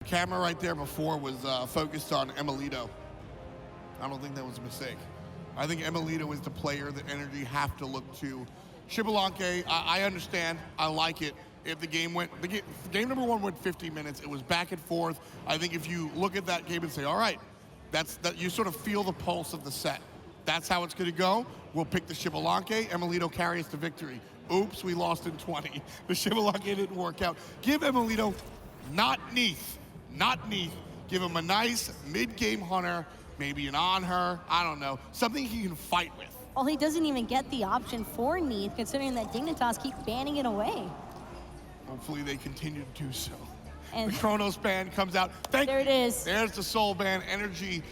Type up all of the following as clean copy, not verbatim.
Camera right there before was focused on emilitoo. I don't think that was a mistake. I think emilitoo is the player that NRG have to look to. Xbalanque, I understand. I like it. If the game went, game number one went 50 minutes. It was back and forth. I think if you look at that game and say, all right, that you sort of feel the pulse of the set. That's how it's going to go. We'll pick the Xbalanque. emilitoo carries to victory. Oops, we lost in 20. The Xbalanque didn't work out. Give emilitoo, not Neith. Give him a nice mid-game hunter, maybe an on her, I don't know, something he can fight with. Well, he doesn't even get the option for Neith, considering that Dignitas keep banning it away. Hopefully they continue to do so. And the Kronos ban comes out. There it is. There's the Soul ban. NRG,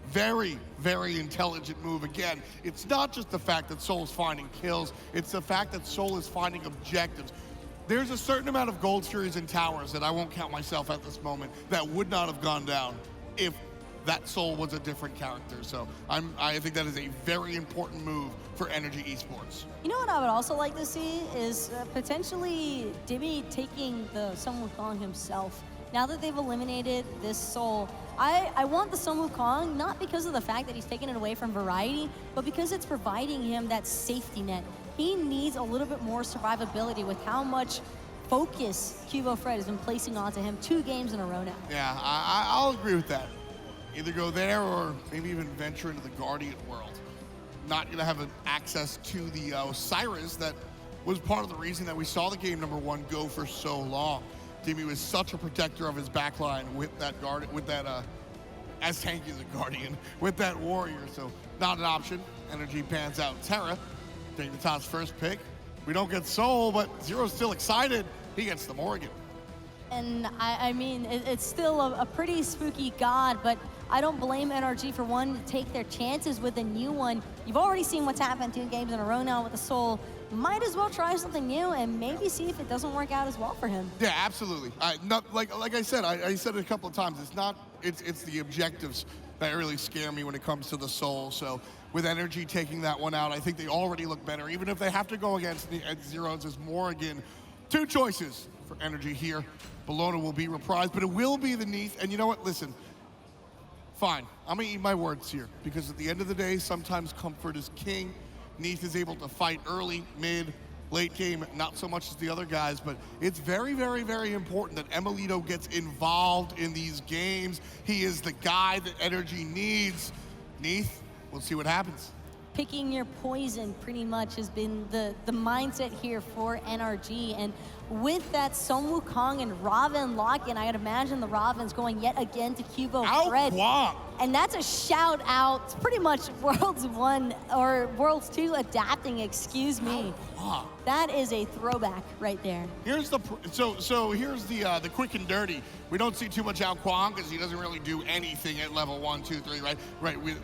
very, very intelligent move. Again, it's not just the fact that Soul is finding kills, it's the fact that Soul is finding objectives. There's a certain amount of gold series and towers that I won't count myself at this moment that would not have gone down if that Soul was a different character. So I think that is a very important move for NRG Esports. You know what I would also like to see is potentially Dimi taking the Sun Wukong himself. Now that they've eliminated this Soul, I want the Sun Wukong not because of the fact that he's taking it away from Variety, but because it's providing him that safety net. He needs a little bit more survivability with how much focus Qvofred has been placing onto him 2 games in a row now. Yeah, I'll agree with that. Either go there or maybe even venture into the Guardian world. Not going to have access to the Zyhrhoes that was part of the reason that we saw the game number one go for so long. Dimi was such a protector of his backline with that as tanky as a Guardian, with that Warrior, so not an option. NRG pans out Terra. Dignitas' first pick. We don't get Soul, but Zyhrhoes still excited. He gets the Morrigan. And I mean, it's still a pretty spooky god, but I don't blame NRG for wanting to take their chances with a new one. You've already seen what's happened 2 games in a row now with the Soul. Might as well try something new and maybe see if it doesn't work out as well for him. Yeah, absolutely. Like I said, I said it a couple of times. It's the objectives that really scare me when it comes to the Soul. So with NRG taking that one out, I think they already look better. Even if they have to go against Zyhrhoes as Morrigan, 2 choices for NRG here. Bellona will be reprised, but it will be the Neith. And you know what? Listen, fine. I'm going to eat my words here because at the end of the day, sometimes comfort is king. Neith is able to fight early, mid, late game, not so much as the other guys, but it's very, very, very important that emilitoo gets involved in these games. He is the guy that NRG needs. Neith, we'll see what happens. Picking your poison pretty much has been the mindset here for NRG, and with that Sun Wukong and Ravana lock-in, I would imagine the Ravana's going yet again to Qvofred. Kuang. And that's a shout out. It's pretty much Worlds 1 or Worlds 2 adapting, excuse me. That is a throwback right there. Here's the here's the quick and dirty. We don't see too much Kuang because he doesn't really do anything at level 1, 2, 3, right?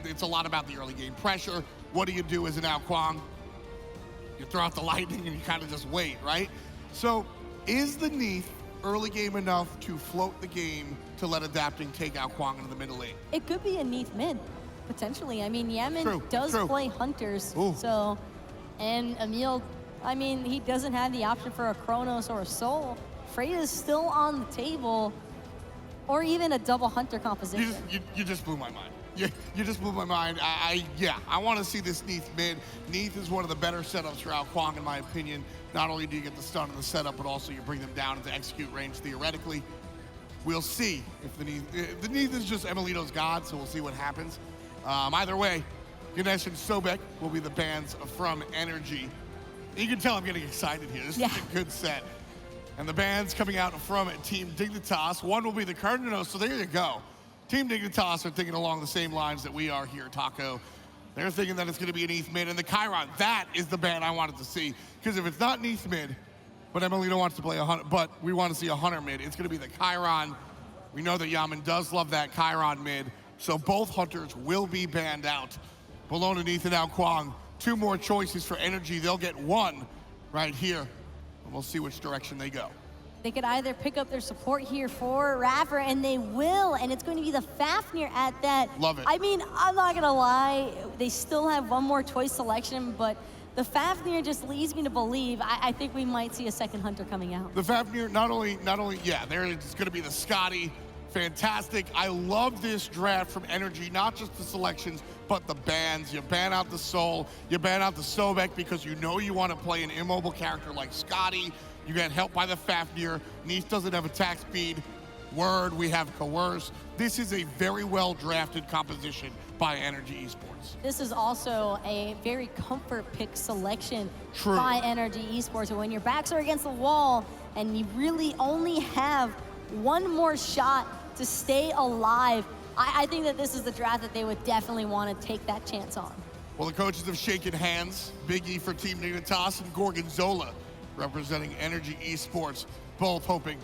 It's a lot about the early game pressure. What do you do as an Kuang? You throw out the lightning and you kind of just wait, right? So is the Neith early game enough to float the game to let adapting take out Kuang into the middle lane? It could be a Neith mid, potentially. I mean, Yammyn does play hunters, so, and Emil, I mean, he doesn't have the option for a Kronos or a Soul. Freya's still on the table, or even a double hunter composition. You just blew my mind. You just blew my mind. I want to see this Neith mid. Neith is one of the better setups for Kuang, in my opinion. Not only do you get the stun of the setup, but also you bring them down into execute range theoretically. We'll see if the Neith is just emilitoo's god, so we'll see what happens. Either way, Ganesh and Sobek will be the bans from NRG. You can tell I'm getting excited here. This is a good set. And the bans coming out from Team Dignitas. One will be the Cardinals, so there you go. Team Dignitas are thinking along the same lines that we are here, Taco. They're thinking that it's going to be an Neith mid, and the Chiron, that is the ban I wanted to see. Because if it's not Neith mid, but emilitoo wants to play a hunter, but we want to see a hunter mid, it's going to be the Chiron. We know that Yammyn does love that Chiron mid, so both hunters will be banned out. Bellona, Neith, and now Kuang. 2 more choices for NRG. They'll get 1 right here, and we'll see which direction they go. They could either pick up their support here for iRaffer, and they will, and it's going to be the Fafnir at that. Love it. I mean, I'm not going to lie, they still have 1 more choice selection, but the Fafnir just leads me to believe I think we might see a second hunter coming out. The Fafnir, not only, yeah, there it's going to be the Skadi fantastic. I love this draft from NRG, not just the selections, but the bans. You ban out the Soul, you ban out the Sobek because you know you want to play an immobile character like Skadi. You get helped by the Fafnir. Neith doesn't have attack speed. Word, we have Coerce. This is a very well drafted composition by NRG Esports. This is also a very comfort pick selection True. by NRG Esports. When your backs are against the wall and you really only have one more shot to stay alive, I think that this is the draft that they would definitely want to take that chance on. Well, the coaches have shaken hands. Big E for Team Dignitas and Gorgonzola representing NRG Esports, both hoping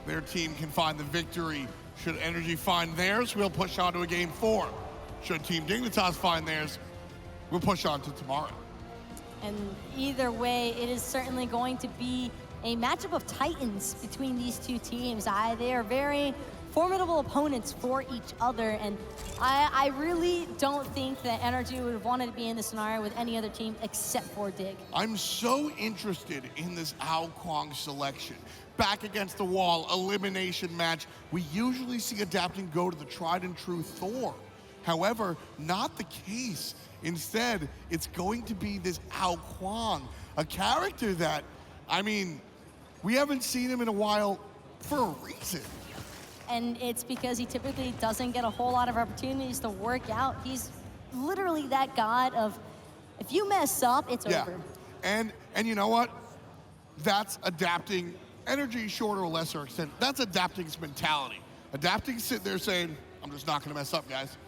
their team can find the victory. Should NRG find theirs, we'll push on to a Game 4. Should Team Dignitas find theirs, we'll push on to tomorrow. And either way, it is certainly going to be a matchup of titans between these two teams. They are very formidable opponents for each other, and I really don't think that NRG would have wanted to be in this scenario with any other team except for Dig. I'm so interested in this Kuang selection. Back against the wall, elimination match. We usually see Adapting go to the tried and true Thor. However, not the case. Instead, it's going to be this Kuang, a character that, I mean, we haven't seen him in a while for a reason. And it's because he typically doesn't get a whole lot of opportunities to work out. He's literally that god of, if you mess up, it's over. And you know what? That's Adapting. NRG, shorter or lesser extent, that's Adapting's mentality. Adapting sitting there saying, I'm just not gonna mess up, guys.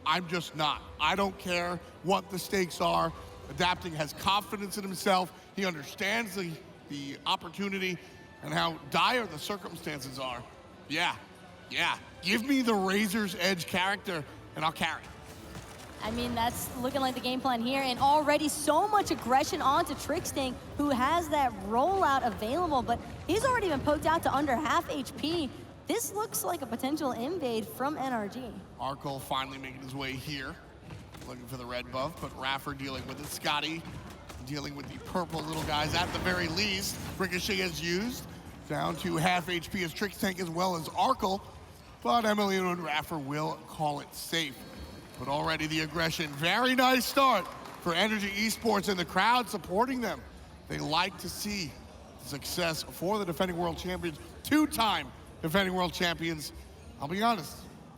I'm just not. I don't care what the stakes are. Adapting has confidence in himself. He understands the opportunity and how dire the circumstances are. Yeah. Give me the Razor's Edge character and I'll carry. I mean, that's looking like the game plan here, and already so much aggression onto Trixtank, who has that rollout available, but he's already been poked out to under half HP. This looks like a potential invade from NRG. Arkkyl finally making his way here, looking for the red buff, but iRaffer dealing with it. Skadi dealing with the purple little guys at the very least. Ricochet is used, down to half HP as Trixtank as well as Arkkyl, but emilitoo and iRaffer will call it safe. But already the aggression, very nice start for NRG Esports and the crowd supporting them. They like to see success for the defending world champions, two-time defending world champions. I'll be honest,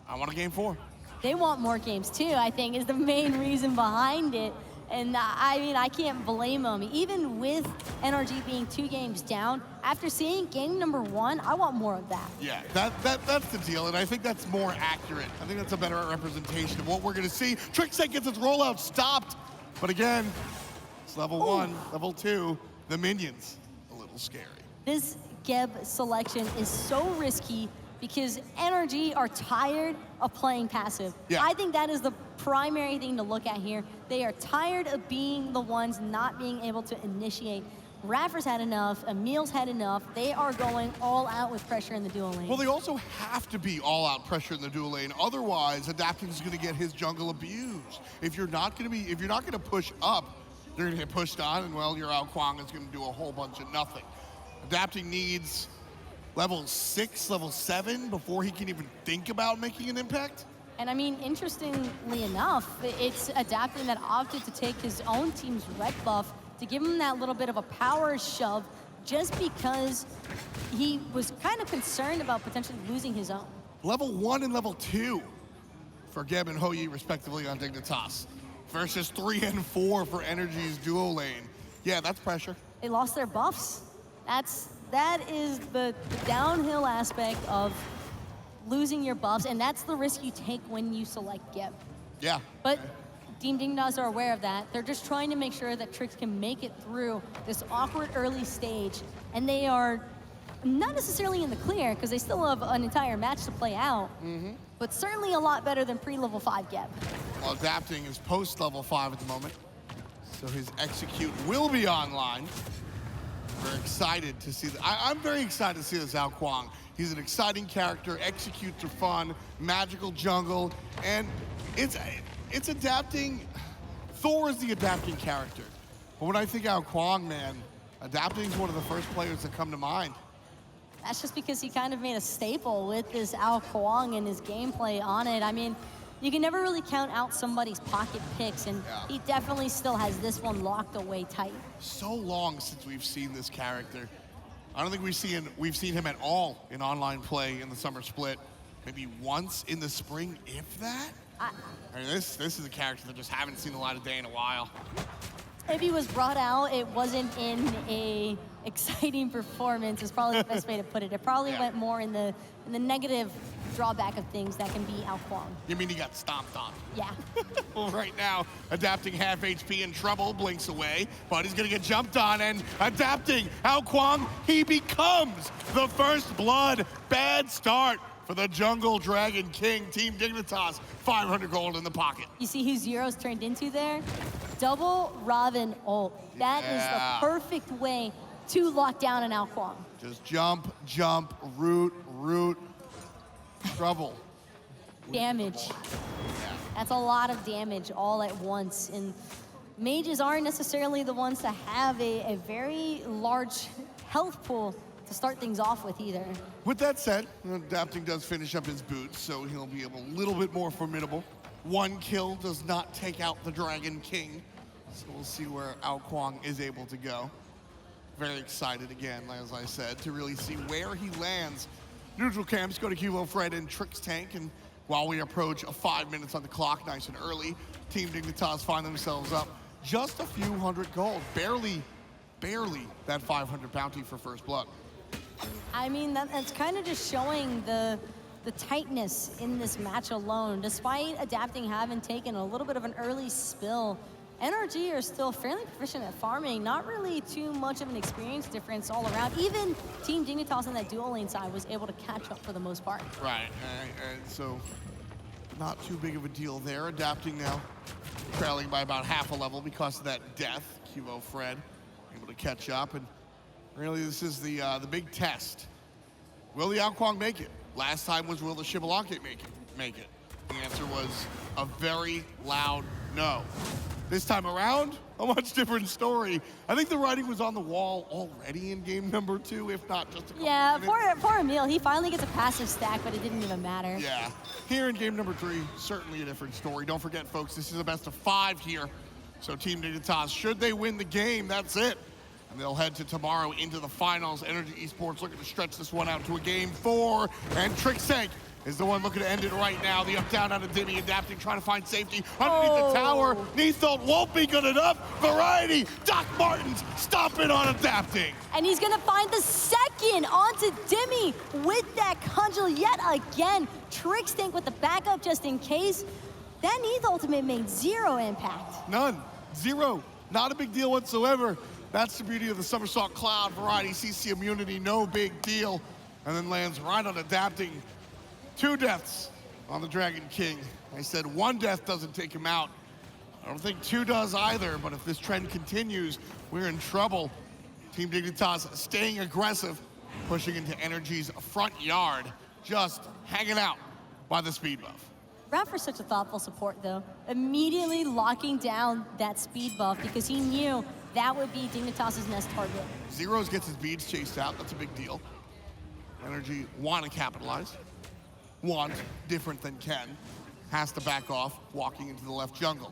I want a Game 4. They want more games too, I think, is the main reason behind it. And I mean, I can't blame them. Even with NRG being 2 games down, after seeing game number 1, I want more of that. Yeah, that's the deal, and I think that's more accurate. I think that's a better representation of what we're gonna see. Trixtank gets its rollout stopped, but again, it's level 1, level 2, the minions, a little scary. This Geb selection is so risky because NRG are tired of playing passive. Yeah. I think that is the primary thing to look at here. They are tired of being the ones not being able to initiate. iRaffer's had enough, Emil's had enough. They are going all out with pressure in the dual lane. Well, they also have to be all out pressure in the dual lane. Otherwise, Adapting's gonna get his jungle abused. If you're not gonna push up, you're gonna get pushed on, and well, your Kuang is gonna do a whole bunch of nothing. Adapting needs level 6, level 7 before he can even think about making an impact. And I mean, interestingly enough, it's Adapting that opted to take his own team's red buff to give him that little bit of a power shove just because he was kind of concerned about potentially losing his own. Level 1 and level 2 for Geb and Hou-Yi respectively on Dignitas versus 3 and 4 for NRG's duo lane. Yeah, that's pressure. They lost their buffs. That is the downhill aspect of losing your buffs, and that's the risk you take when you select Geb. Yeah. But Team Dignitas are aware of that. They're just trying to make sure that Trix can make it through this awkward early stage, and they are not necessarily in the clear because they still have an entire match to play out, but certainly a lot better than pre-level 5 Geb. Well, Adapting is post-level 5 at the moment, so his execute will be online. We're excited to see I'm very excited to see this Kuang. He's an exciting character, executes are fun, magical jungle, and it's Adapting. Thor is the Adapting character. But when I think Kuang, man, Adapting is one of the first players that come to mind. That's just because he kind of made a staple with this Kuang and his gameplay on it. I mean, you can never really count out somebody's pocket picks, and he definitely still has this one locked away tight. So long since we've seen this character. I don't think we've seen him at all in online play in the summer split. Maybe once in the spring, if that. I mean, this is a character that just haven't seen the light of day in a while. If he was brought out, it wasn't in a exciting performance is probably the best way to put it. It probably went more in the negative drawback of things that can be Kuang. You mean he got stomped on? Yeah. Well, right now, adapting half HP in trouble, blinks away, but he's gonna get jumped on, and adapting Kuang, he becomes the first blood. Bad start for the Jungle Dragon King. Team Dignitas, 500 gold in the pocket. You see who Zyhrhoes turned into there? Double Ravana ult. That is the perfect way to lock down an Kuang. Just jump, jump, root, trouble. Damage. That's a lot of damage all at once. And mages aren't necessarily the ones to have a very large health pool to start things off with either. With that said, adapting does finish up his boots, so he'll be a little bit more formidable. One kill does not take out the Dragon King, so we'll see where Kuang is able to go. Very excited again, as I said, to really see where he lands. Neutral camps go to Qvofred and Trixtank, and while we approach 5 minutes on the clock, nice and early, Team Dignitas find themselves up just a few hundred gold. Barely that 500 bounty for first blood. I mean, that's kind of just showing the tightness in this match alone. Despite adapting having taken a little bit of an early spill, NRG are still fairly proficient at farming, not really too much of an experience difference all around. Even Team Dignitas on that dual lane side was able to catch up for the most part. Right, and so not too big of a deal there. Adapting now, trailing by about half a level because of that death. Qvofred able to catch up, and really this is the big test. Will the Kuang make it? Last time was, will the Xbalanque make it? The answer was a very loud no. This time around, a much different story. I think the writing was on the wall already in game number 2, if not just a couple minutes. Poor Emil, he finally gets a passive stack, but it didn't even matter. Yeah, here in game number 3, certainly a different story. Don't forget, folks, this is a best of 5 here. So Team Dignitas, should they win the game, that's it. And they'll head to tomorrow into the finals. NRG Esports looking to stretch this one out to a game 4. And Trixtank is the one looking to end it right now. The up down out of Dimi, adapting, trying to find safety underneath the tower. Neith won't be good enough. Variety, Doc Martens stomping on adapting. And he's gonna find the second onto Dimi with that conjure yet again. Trixtank with the backup just in case. That Neith ultimate made 0 impact. None, 0, not a big deal whatsoever. That's the beauty of the Somersault Cloud. Variety, CC immunity, no big deal. And then lands right on adapting. 2 deaths on the Dragon King. I said 1 death doesn't take him out. I don't think 2 does either, but if this trend continues, we're in trouble. Team Dignitas staying aggressive, pushing into NRG's front yard, just hanging out by the speed buff. iRaffer's such a thoughtful support though. Immediately locking down that speed buff because he knew that would be Dignitas' next target. Zyhrhoes gets his beads chased out, that's a big deal. NRG want to capitalize. Want, different than Ken, has to back off, walking into the left jungle.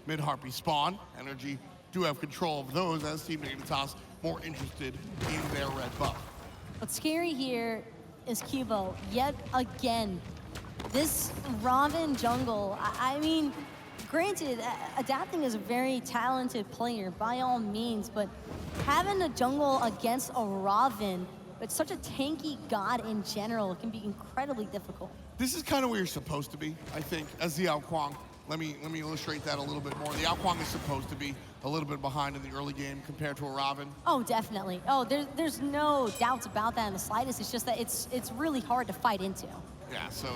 Mid-Harpy spawn, NRG do have control of those as Team Dignitas more interested in their red buff. What's scary here is Qvo, yet again. This Ravana jungle, I mean, granted, adapting is a very talented player by all means, but having a jungle against a Ravana, but such a tanky god in general, can be incredibly difficult. This is kind of where you're supposed to be, I think, as the Kuang. Let me illustrate that a little bit more. The Kuang is supposed to be a little bit behind in the early game compared to a Ravana. Oh, definitely. Oh, there's no doubts about that in the slightest. It's just that it's really hard to fight into. Yeah, so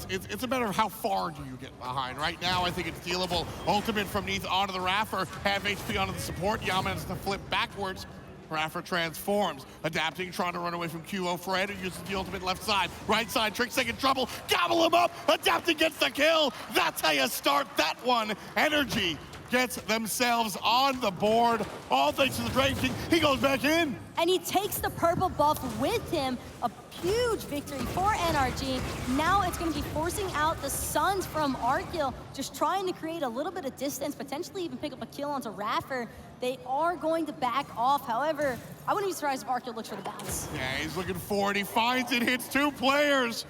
it's a matter of how far do you get behind. Right now, I think it's dealable. Ultimate from Neith onto the iRaffer, half HP onto the support. Yammyn has to flip backwards. iRaffer transforms, adapting, trying to run away from Qvofred, who uses the ultimate left side. Right side, Trixtank in trouble, gobble him up, adapting gets the kill. That's how you start that one. NRG gets themselves on the board. All thanks to the Dragon King. He goes back in. And he takes the purple buff with him. A huge victory for NRG. Now it's going to be forcing out the Suns from Arkkyl, just trying to create a little bit of distance, potentially even pick up a kill onto iRaffer. They are going to back off. However, I wouldn't be surprised if Arkkyl looks for the bounce. Yeah, he's looking for it. He finds it, hits 2 players.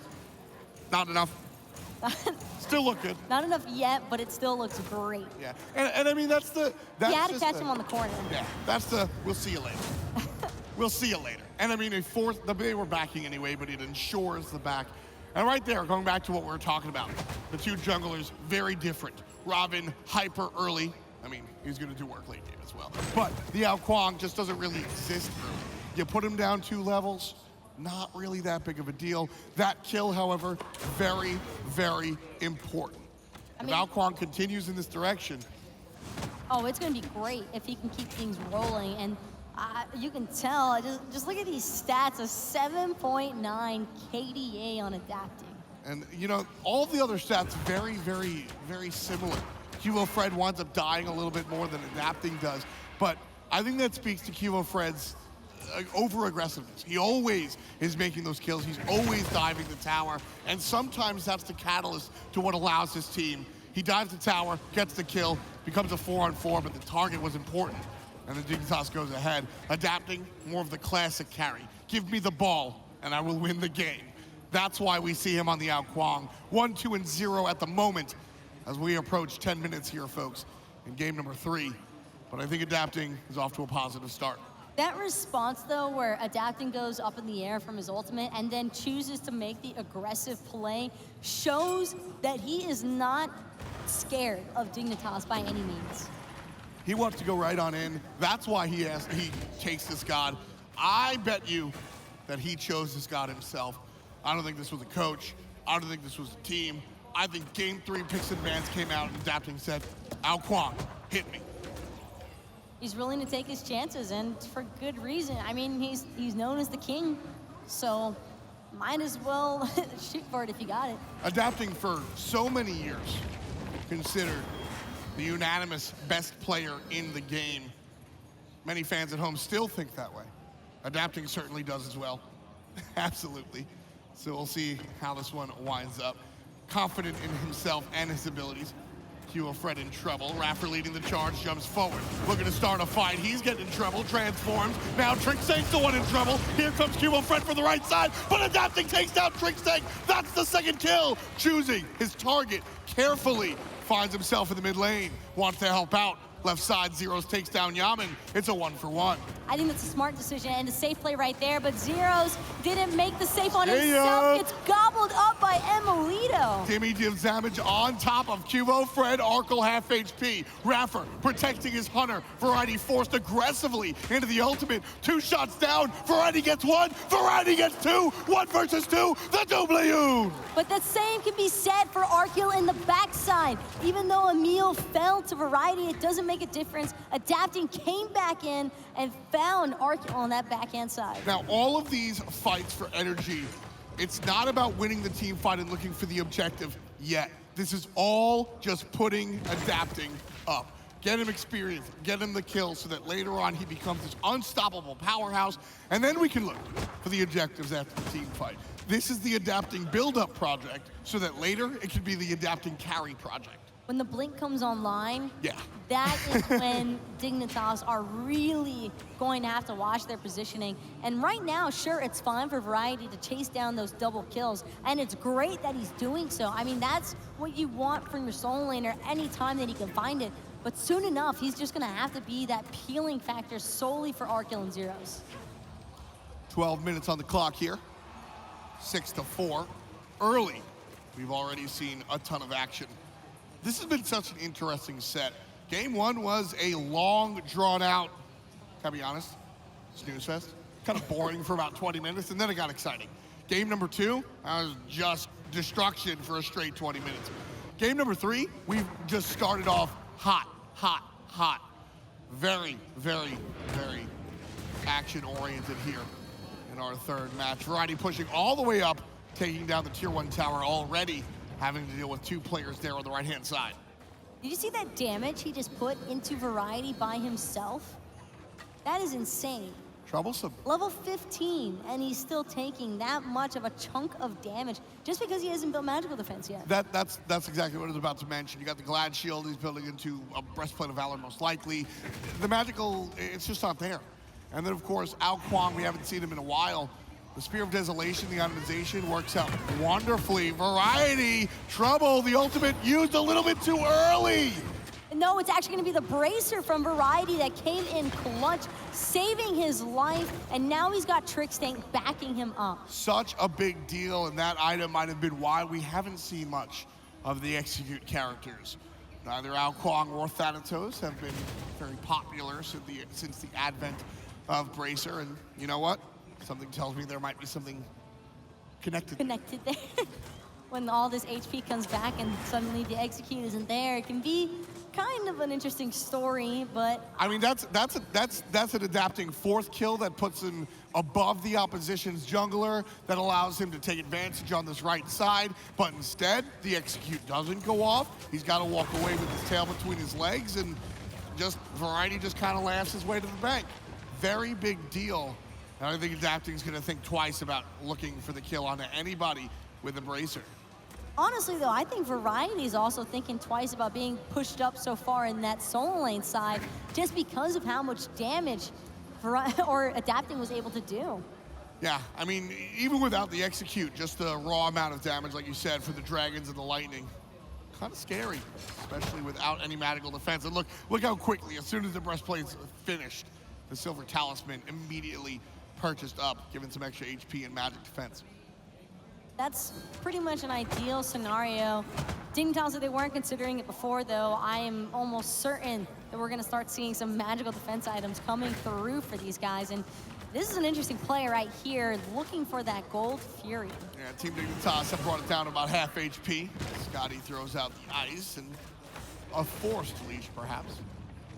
Not enough. Still look good. Not enough yet, but it still looks great. Yeah, and I mean, that's he had to catch him on the corner. Yeah, that's the, we'll see you later. We'll see you later. And I mean, they were backing anyway, but it ensures the back. And right there, going back to what we were talking about, the 2 junglers, very different. Robin, hyper early. I mean, he's gonna do work late game as well. But the Quang just doesn't really exist early. You put him down 2 levels, not really that big of a deal. That kill, however, very, very important. If Quang continues in this direction. Oh, it's gonna be great if he can keep things rolling. And you can tell, just look at these stats, a 7.9 KDA on adapting. And you know, all the other stats very, very, very similar. Qvofred winds up dying a little bit more than adapting does. But I think that speaks to Qvofred's over-aggressiveness. He always is making those kills. He's always diving the tower. And sometimes that's the catalyst to what allows his team. He dives the tower, gets the kill, becomes a 4-on-4, but the target was important. And the Dignitas goes ahead, adapting more of the classic carry. Give me the ball, and I will win the game. That's why we see him on the Quang. 1, 2, and 0 at the moment as we approach 10 minutes here, folks, in game number 3. But I think adapting is off to a positive start. That response, though, where adapting goes up in the air from his ultimate and then chooses to make the aggressive play, shows that he is not scared of Dignitas by any means. He wants to go right on in. That's why he takes this god. I bet you that he chose this god himself. I don't think this was a coach. I don't think this was a team. I think game 3 picks and bans came out and adapting said, Quang, hit me. He's willing to take his chances, and for good reason. I mean, he's known as the king, so might as well shoot for it if you got it. Adapting for so many years, considered the unanimous best player in the game. Many fans at home still think that way. Adapting certainly does as well. Absolutely. So we'll see how this one winds up. Confident in himself and his abilities. Qvofred in trouble. iRaffer leading the charge, jumps forward. Looking to start a fight. He's getting in trouble, transforms. Now Trixtank's the one in trouble. Here comes Qvofred for the right side, but adapting takes down Trixtank. That's the second kill. Choosing his target carefully. Finds himself in the mid lane. Wants to help out. Left side, Zyhrhoes takes down Yammyn. It's a 1-for-1. I think that's a smart decision and a safe play right there, but Zyhrhoes didn't make the safe on himself. It's gobbled up by emilitoo. Dimi deals damage on top of Qvofred. Arkkyl half HP. iRaffer protecting his hunter. Variety forced aggressively into the ultimate. 2 shots down. Variety gets 1. Variety gets 2. 1 versus 2. The W. But the same can be said for Arkkyl in the backside. Even though Emil fell to Variety, it doesn't make a difference. Adapting came back in and found Arkkyl on that backhand side. Now, all of these fights for NRG, it's not about winning the team fight and looking for the objective yet. This is all just putting adapting up. Get him experience, get him the kill so that later on he becomes this unstoppable powerhouse, and then we can look for the objectives after the team fight. This is the adapting build-up project so that later it can be the adapting carry project. When the blink comes online, yeah, that is when Dignitas are really going to have to watch their positioning. And right now, sure, it's fine for Variety to chase down those double kills, and it's great that he's doing so. I mean, that's what you want from your solo laner anytime that he can find it. But soon enough, he's just going to have to be that peeling factor solely for Arkkyl and Zyhrhoes. 12 minutes on the clock here. 6-4. Early, we've already seen a ton of action. This has been such an interesting set. Game 1 was a long, drawn-out, can I be honest, snooze fest. Kind of boring for about 20 minutes, and then it got exciting. Game number 2, was just destruction for a straight 20 minutes. Game number 3, we've just started off hot, hot, hot. Very, very, very action-oriented here in our third match. Variety pushing all the way up, taking down the tier 1 tower already, having to deal with 2 players there on the right-hand side. Did you see that damage he just put into Variety by himself? That is insane. Troublesome. Level 15, and he's still taking that much of a chunk of damage just because he hasn't built magical defense yet. That's exactly what I was about to mention. You got the Glad Shield he's building into a Breastplate of Valor most likely. The magical, it's just not there. And then of course, Kuang, we haven't seen him in a while. The Spear of Desolation, the itemization works out wonderfully. Variety, trouble, the ultimate used a little bit too early. No, it's actually going to be the Bracer from Variety that came in clutch, saving his life, and now he's got Trixtank backing him up. Such a big deal, and that item might have been why we haven't seen much of the Execute characters. Neither Kuang or Thanatos have been very popular since the advent of Bracer, and you know what? Something tells me there might be something connected there. When all this HP comes back and suddenly the Execute isn't there, it can be kind of an interesting story, but I mean that's an adapting fourth kill that puts him above the opposition's jungler, that allows him to take advantage on this right side, but instead the Execute doesn't go off. He's got to walk away with his tail between his legs, and just Variety just kind of laughs his way to the bank. Very big deal. And I think Adapting's going to think twice about looking for the kill onto anybody with a Bracer. Honestly, though, I think Variety is also thinking twice about being pushed up so far in that solo lane side just because of how much damage Adapting was able to do. Yeah, I mean, even without the Execute, just the raw amount of damage, like you said, for the Dragons and the Lightning, kind of scary, especially without any magical defense. And look how quickly, as soon as the Breastplate's finished, the Silver Talisman immediately purchased up, giving some extra HP and magic defense. That's pretty much an ideal scenario. Dignitas said they weren't considering it before, though. I am almost certain that we're going to start seeing some magical defense items coming through for these guys. And this is an interesting play right here, looking for that Gold Fury. Yeah, Team Dignitas have brought it down to about half HP. Skadi throws out the ice, and a forced leash, perhaps.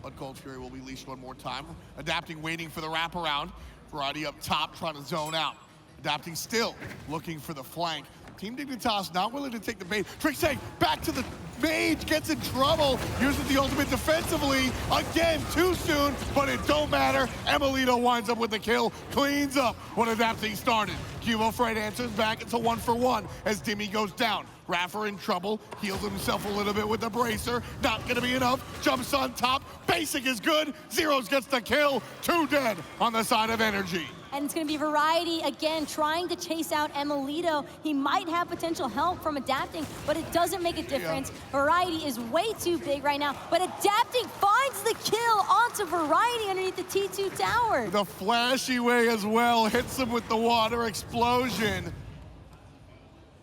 But Gold Fury will be leashed one more time. Adapting, waiting for the wraparound. Variety up top, trying to zone out. Adapting still, looking for the flank. Team Dignitas not willing to take the bait. Trixtank back to the mage, gets in trouble, uses the ultimate defensively. Again, too soon, but it don't matter. emilitoo winds up with the kill, cleans up what Adapting started. Qvofred answers back, it's a 1-for-1 as Dimi goes down. iRaffer in trouble, heals himself a little bit with the Bracer. Not gonna be enough, jumps on top. Basic is good, Zyhrhoes gets the kill. 2 dead on the side of NRG. And it's going to be Variety again trying to chase out emilitoo. He might have potential help from Adapting, but it doesn't make a difference. Yeah. Variety is way too big right now, but Adapting finds the kill onto Variety underneath the T2 tower. The flashy way as well, hits him with the water explosion.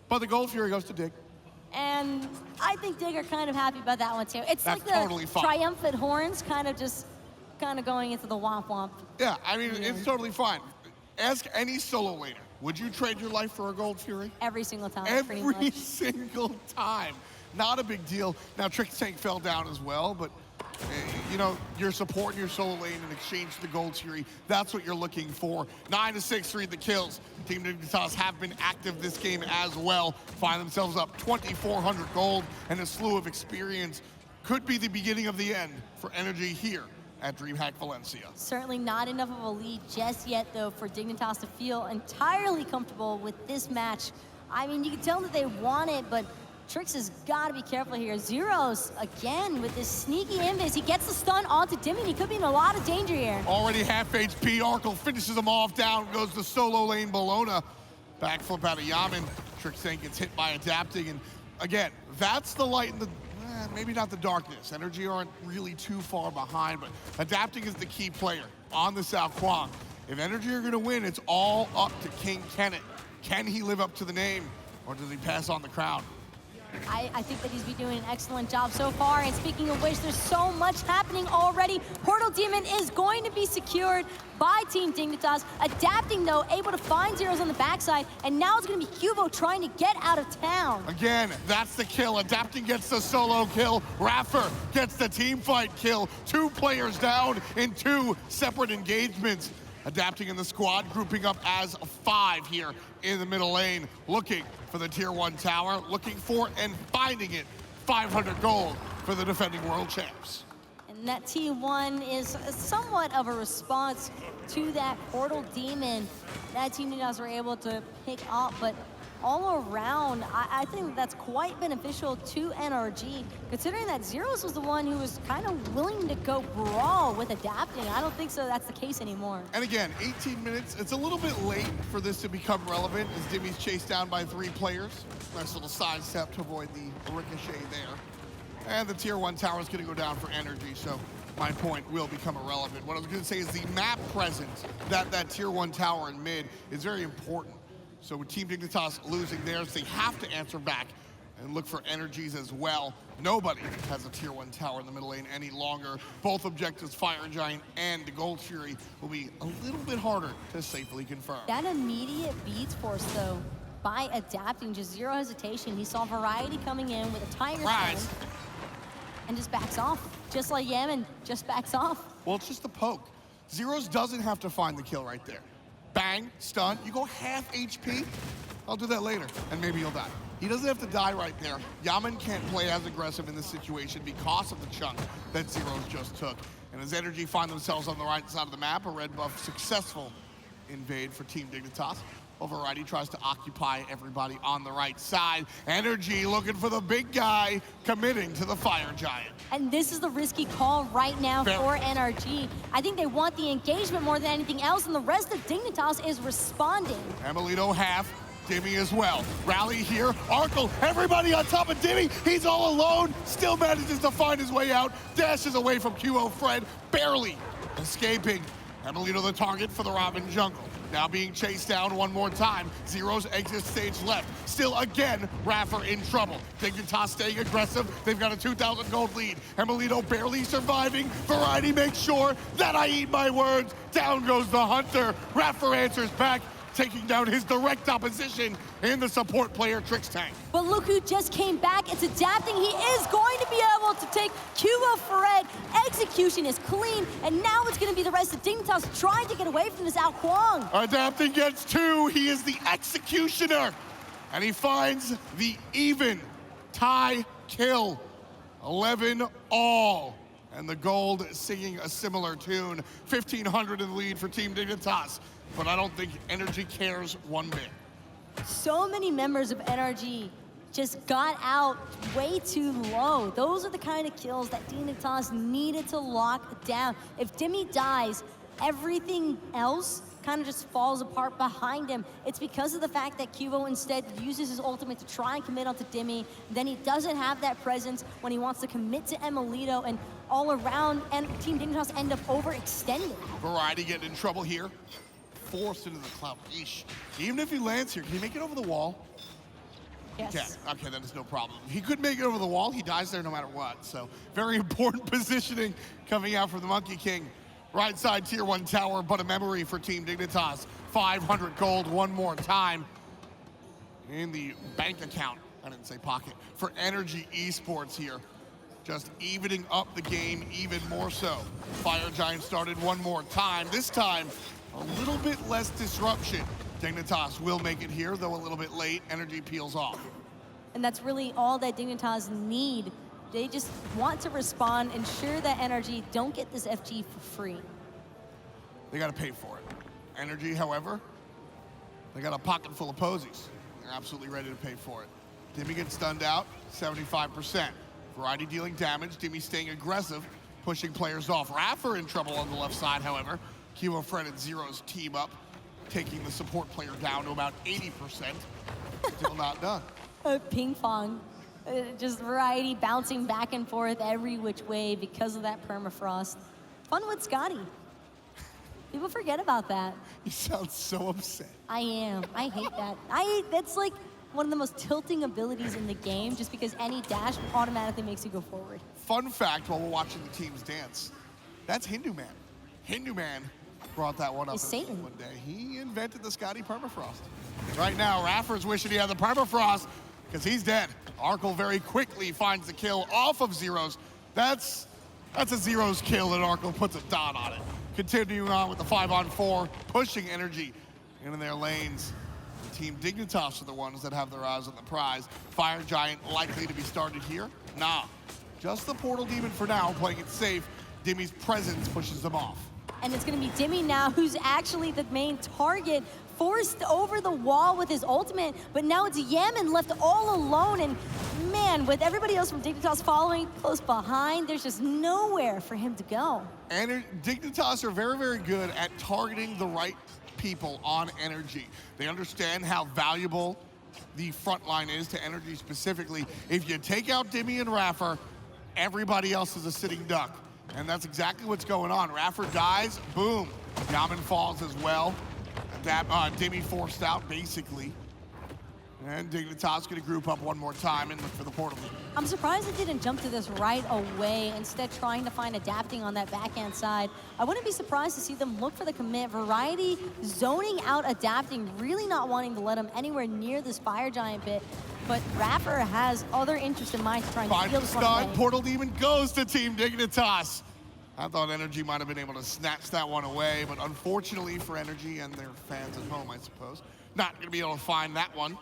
But the Gold Fury goes to Dig. And I think Dig are kind of happy about that one too. It's That's like the totally fine. triumphant horns kind of going into the womp womp. Yeah, I mean, it's totally fine. Ask any solo laner, would you trade your life for a Gold Fury? Every single time, pretty Every much. single time. Not a big deal. Now, Trixtank fell down as well, but you know, you're supporting your solo lane in exchange for the Gold Fury. That's what you're looking for. 9-6 read the kills. Team Dignitas have been active this game as well. Find themselves up 2,400 gold and a slew of experience. Could be the beginning of the end for NRG here at DreamHack Valencia. Certainly not enough of a lead just yet, though, for Dignitas to feel entirely comfortable with this match. I mean, you can tell that they want it, but Trix has got to be careful here. Zyhrhoes, again, with this sneaky invis. He gets the stun onto Dimi. He could be in a lot of danger here. Already half HP. Arkkyl finishes him off. Down goes the solo lane Bellona. Backflip out of Yammyn. Trixtank gets hit by Adapting. And again, that's the light in the... maybe not the darkness. NRG aren't really too far behind, but Adapting is the key player on the South Kuang. If NRG are going to win, it's all up to King Kenneth. Can he live up to the name, or does he pass on the crown? I think that he's been doing an excellent job so far. And speaking of which, there's so much happening already. Portal Demon is going to be secured by Team Dignitas. Adapting, though, able to find Zyhrhoes on the backside. And now it's going to be Qvo trying to get out of town. Again, that's the kill. Adapting gets the solo kill. iRaffer gets the team fight kill. 2 players down in 2 separate engagements. Adapting in the squad, grouping up as 5 here in the middle lane, looking for the tier 1 tower, looking for and finding it 500 gold for the defending world champs. And that T1 is somewhat of a response to that Portal Demon that Team Dignitas were able to pick up, but all around, I think that's quite beneficial to NRG, considering that Zyhrhoes was the one who was kind of willing to go brawl with adapting. I don't think so that's the case anymore. And again, 18 minutes, it's a little bit late for this to become relevant as Dimi's chased down by 3 players. Nice little sidestep to avoid the ricochet there. And the tier 1 tower is going to go down for NRG, so my point will become irrelevant. What I was going to say is the map presence, that tier 1 tower in mid is very important. So with Team Dignitas losing theirs, they have to answer back and look for NRGs as well. Nobody has a tier 1 tower in the middle lane any longer. Both objectives, Fire Giant and the Gold Fury, will be a little bit harder to safely confirm. That immediate beats force, though, by adapting, just zero hesitation. He saw Variety coming in with a Tiger Stone and just backs off. Just like Yammyn, just backs off. Well, it's just a poke. Zyhrhoes doesn't have to find the kill right there. Bang, stun, you go half HP, I'll do that later, and maybe you'll die. He doesn't have to die right there. Yammyn can't play as aggressive in this situation because of the chunk that Zyhrhoes just took. And as NRG find themselves on the right side of the map, a red buff successful invade for Team Dignitas. Variety tries to occupy everybody on the right side. NRG looking for the big guy, committing to the Fire Giant. And this is the risky call right now for NRG. I think they want the engagement more than anything else, and the rest of Dignitas is responding. emilitoo half, Dimi as well. Rally here, Arkkyl, everybody on top of Dimi. He's all alone, still manages to find his way out. Dashes away from Qvofred, barely escaping. emilitoo the target for the Robin jungle. Now being chased down one more time. Zyhrhoes exit stage left. Still again, iRaffer in trouble. Dignitas staying aggressive. They've got a 2,000 gold lead. emilitoo barely surviving. Variety makes sure that I eat my words. Down goes the hunter. iRaffer answers back, taking down his direct opposition in the support player Trixtank. But look who just came back. It's adapting. He is going to be able to take Qvofred. Execution is clean, and now it's going to be the rest of Dignitas trying to get away from this Kuang. Adapting gets 2. He is the executioner, and he finds the even tie kill. 11 all. And the gold singing a similar tune. 1,500 in the lead for Team Dignitas. But I don't think NRG cares one bit. So many members of NRG just got out way too low. Those are the kind of kills that Dignitas needed to lock down. If Dimi dies, everything else kind of just falls apart behind him. It's because of the fact that Qvo instead uses his ultimate to try and commit onto Dimi. Then he doesn't have that presence when he wants to commit to emilitoo, and all around, and Team Dignitas end up overextending. Variety getting in trouble here. Forced into the cloud. Yeesh. Even if he lands here, can he make it over the wall? Yes. Yeah, okay, that is no problem. He could make it over the wall. He dies there no matter what. So very important positioning coming out from the Monkey King. Right side tier 1 tower, but a memory for Team Dignitas. 500 gold one more time in the bank account. I didn't say pocket. For NRG Esports here. Just evening up the game even more so. Fire Giant started one more time. This time, a little bit less disruption. Dignitas will make it here, though a little bit late. NRG peels off. And that's really all that Dignitas need. They just want to respond, ensure that NRG don't get this FG for free. They got to pay for it. NRG, however, they got a pocket full of posies. They're absolutely ready to pay for it. Dimi gets stunned out, 75%. Variety dealing damage, Dimi staying aggressive, pushing players off. iRaffer in trouble on the left side, however. Qvofred and Zyhrhoes team up, taking the support player down to about 80%. Still not done. Ping pong. Just Variety bouncing back and forth every which way because of that permafrost. Fun with Skadi. People forget about that. You sound so upset. I am. I hate that. That's like one of the most tilting abilities in the game, just because any dash automatically makes you go forward. Fun fact while we're watching the teams dance, that's Hindu Man. Hindu Man brought that one up Satan. one day. He invented the Skadi permafrost. Right now, iRaffer's wishing he had the permafrost because he's dead. Arkkyl very quickly finds the kill off of Zyhrhoes. That's a Zyhrhoes kill, and Arkkyl puts a dot on it. Continuing on with the 5-on-4, pushing NRG into their lanes. Team Dignitas are the ones that have their eyes on the prize. Fire Giant likely to be started here? Nah, just the Portal Demon for now, playing it safe. Dimi's presence pushes them off. And it's gonna be Dimi now, who's actually the main target, forced over the wall with his ultimate, but now it's Yammyn left all alone, and man, with everybody else from Dignitas following close behind, there's just nowhere for him to go. And Dignitas are very, very good at targeting the right people on NRG. They understand how valuable the front line is to NRG specifically. If you take out Dimi and iRaffer, everybody else is a sitting duck. And that's exactly what's going on. iRaffer dies, boom. Yammyn falls as well. Dimi forced out, basically. And Dignitas gonna group up one more time and look for the portal. I'm surprised it didn't jump to this right away, instead trying to find adapting on that backhand side. I wouldn't be surprised to see them look for the commit. Variety zoning out adapting, really not wanting to let him anywhere near this Fire Giant bit. But iRaffer has other interests in mind to try and Finds steal the this one stun, away. Portal Demon goes to Team Dignitas. I thought NRG might have been able to snatch that one away, but unfortunately for NRG and their fans at home, I suppose, not gonna be able to find that one.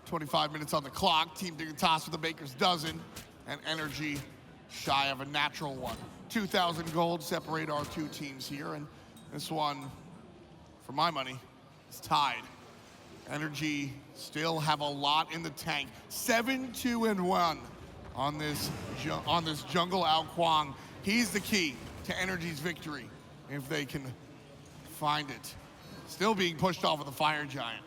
25 minutes on the clock. Team Dignitas with a baker's dozen, and NRG shy of a natural one. 2,000 gold separate our two teams here, and this one, for my money, is tied. NRG still have a lot in the tank. 7-2-1 on this jungle out Kuang. He's the key to NRG's victory if they can find it. Still being pushed off with the Fire Giant.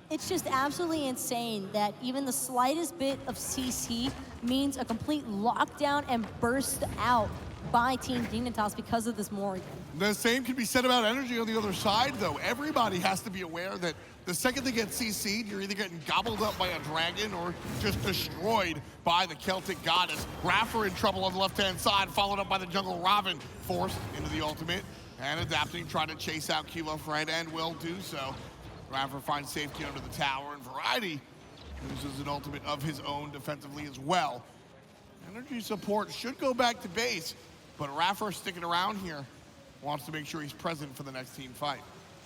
It's just absolutely insane that even the slightest bit of CC means a complete lockdown and burst out by Team Dignitas because of this Morrigan. The same can be said about NRG on the other side, though. Everybody has to be aware that the second they get CC'd, you're either getting gobbled up by a dragon or just destroyed by the Celtic goddess. iRaffer in trouble on the left-hand side, followed up by the jungle Ravana, forced into the ultimate, and adapting, trying to chase out Qvofred, and will do so. iRaffer finds safety under the tower, and Variety uses an ultimate of his own defensively as well. NRG support should go back to base, but iRaffer sticking around here, wants to make sure he's present for the next team fight.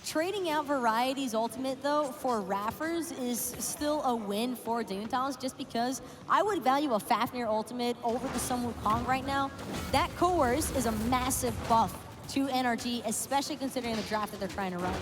Trading out Variety's ultimate, though, for iRaffer's is still a win for Dignitas, just because I would value a Fafnir ultimate over the Wukong right now. That Coerce is a massive buff to NRG, especially considering the draft that they're trying to run.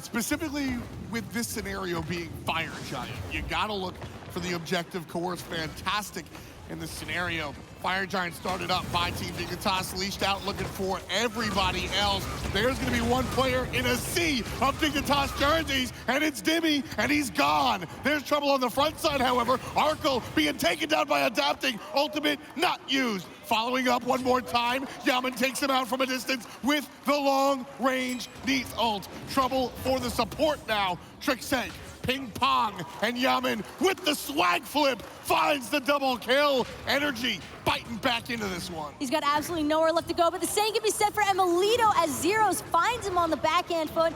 Specifically with this scenario being Fire Giant, you gotta look for the objective. Coerce fantastic in this scenario. Fire Giant started up by Team Dignitas, leashed out, looking for everybody else. There's gonna be one player in a sea of Dignitas jerseys, and it's Dimi, and he's gone. There's trouble on the front side, however. Arkkyl being taken down by adapting, ultimate not used. Following up one more time, Yammyn takes him out from a distance with the long-range Neith ult. Trouble for the support now. Trixtank, ping pong, and Yammyn with the swag flip finds the double kill. NRG biting back into this one. He's got absolutely nowhere left to go, but the same can be said for emilitoo as Zyhrhoes finds him on the backhand foot.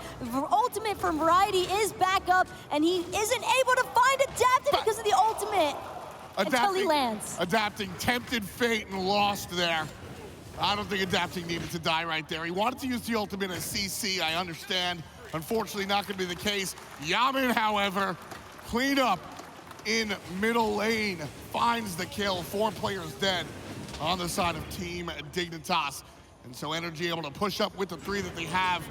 Ultimate from Variety is back up, and he isn't able to find adapting because of the ultimate. Until he lands. Adapting tempted fate and lost there. I don't think adapting needed to die right there. He wanted to use the ultimate as CC, I understand. Unfortunately, not gonna be the case. Yammyn, however, clean up in middle lane, finds the kill. 4 players dead on the side of Team Dignitas. And so NRG able to push up with the 3 that they have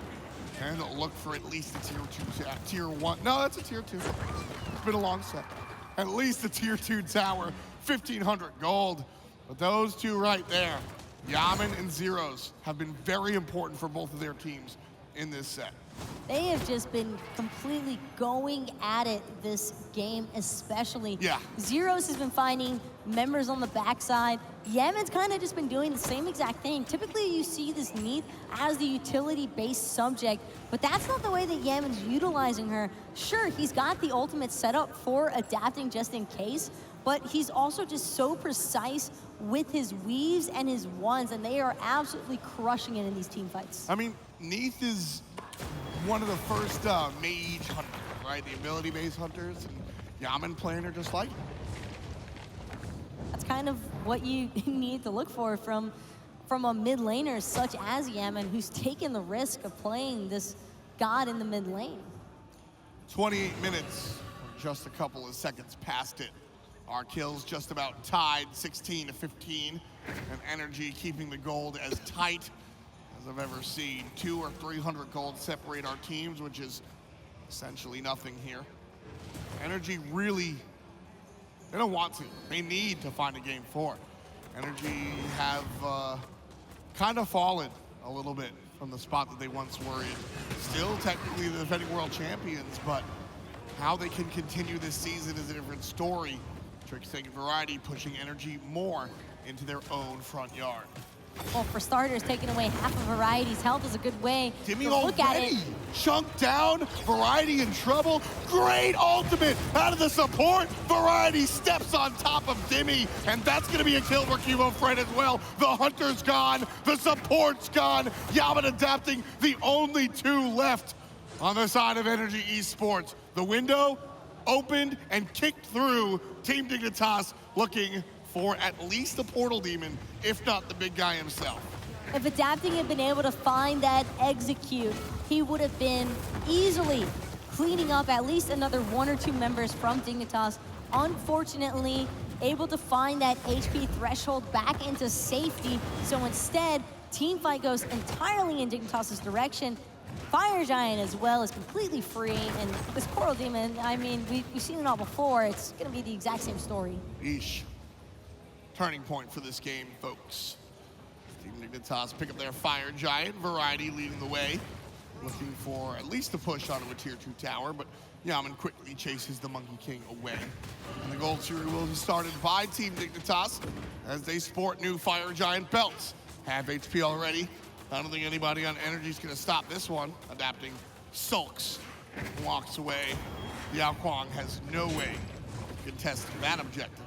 and look for at least a tier 1. No, that's a tier 2. It's been a long set. At least a tier 2 tower, 1,500 gold. But those two right there, Yammyn and Zyhrhoes, have been very important for both of their teams in this set. They have just been completely going at it this game, especially. Yeah. Zyhrhoes has been finding members on the backside. Yammyn's kind of just been doing the same exact thing. Typically, you see this Neith as the utility-based subject, but that's not the way that Yammyn's utilizing her. Sure, he's got the ultimate setup for adapting just in case, but he's also just so precise with his weaves and his ones, and they are absolutely crushing it in these team fights. I mean, Neith is one of the first mage hunters, right? The ability-based hunters, and Yammyn playing her just like him. That's kind of what you need to look for from a mid laner such as Yammyn, who's taken the risk of playing this god in the mid lane. 28 minutes, just a couple of seconds past it. Arkkyl's just about tied, 16 to 15. And NRG keeping the gold as tight as I've ever seen. 200 or 300 gold separate our teams, which is essentially nothing here. NRG really, they don't want to. They need to find a game 4. NRG have kind of fallen a little bit from the spot that they once were in. Still technically the defending world champions, but how they can continue this season is a different story. Trixtank and Variety pushing NRG more into their own front yard. Well, for starters, taking away half of Variety's health is a good way Dimi to look at it. Chunked down, Variety in trouble. Great ultimate out of the support. Variety steps on top of Dimi, and that's gonna be a kill for Qvofred as well. The Hunter's gone, the support's gone. Yammyn adapting, the only 2 left on the side of NRG Esports. The window opened and kicked through. Team Dignitas looking for at least a portal demon, if not the big guy himself. If Adapting had been able to find that execute, he would have been easily cleaning up at least another 1 or 2 members from Dignitas. Unfortunately, able to find that HP threshold back into safety. So instead, teamfight goes entirely in Dignitas' direction. Fire Giant as well is completely free, and this Portal Demon, I mean, we've seen it all before. It's gonna be the exact same story. Eesh. Turning point for this game, folks. Team Dignitas pick up their Fire Giant, Variety leading the way, looking for at least a push onto a tier 2 tower, but Yammyn quickly chases the Monkey King away. And the gold series will be started by Team Dignitas as they sport new Fire Giant belts. Half HP already. I don't think anybody on NRG's gonna stop this one. Adapting sulks, walks away. Yao Kuang has no way of contesting that objective.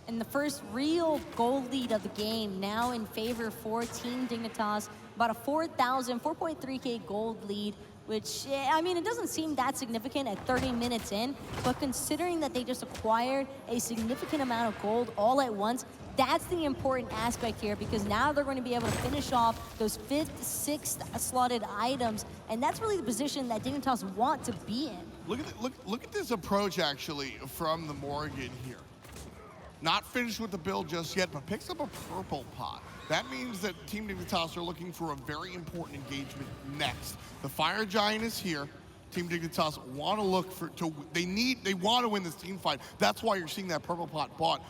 And the first real gold lead of the game now in favor for Team Dignitas. About a 4.3K gold lead, which, I mean, it doesn't seem that significant at 30 minutes in, but considering that they just acquired a significant amount of gold all at once, that's the important aspect here, because now they're going to be able to finish off those 5th, 6th slotted items, and that's really the position that Dignitas want to be in. Look at this approach, actually, from the Morrigan here. Not finished with the build just yet, but picks up a purple pot. That means that Team Dignitas are looking for a very important engagement next. The Fire Giant is here. Team Dignitas want to look for, they want to win this team fight. That's why you're seeing that purple pot bought.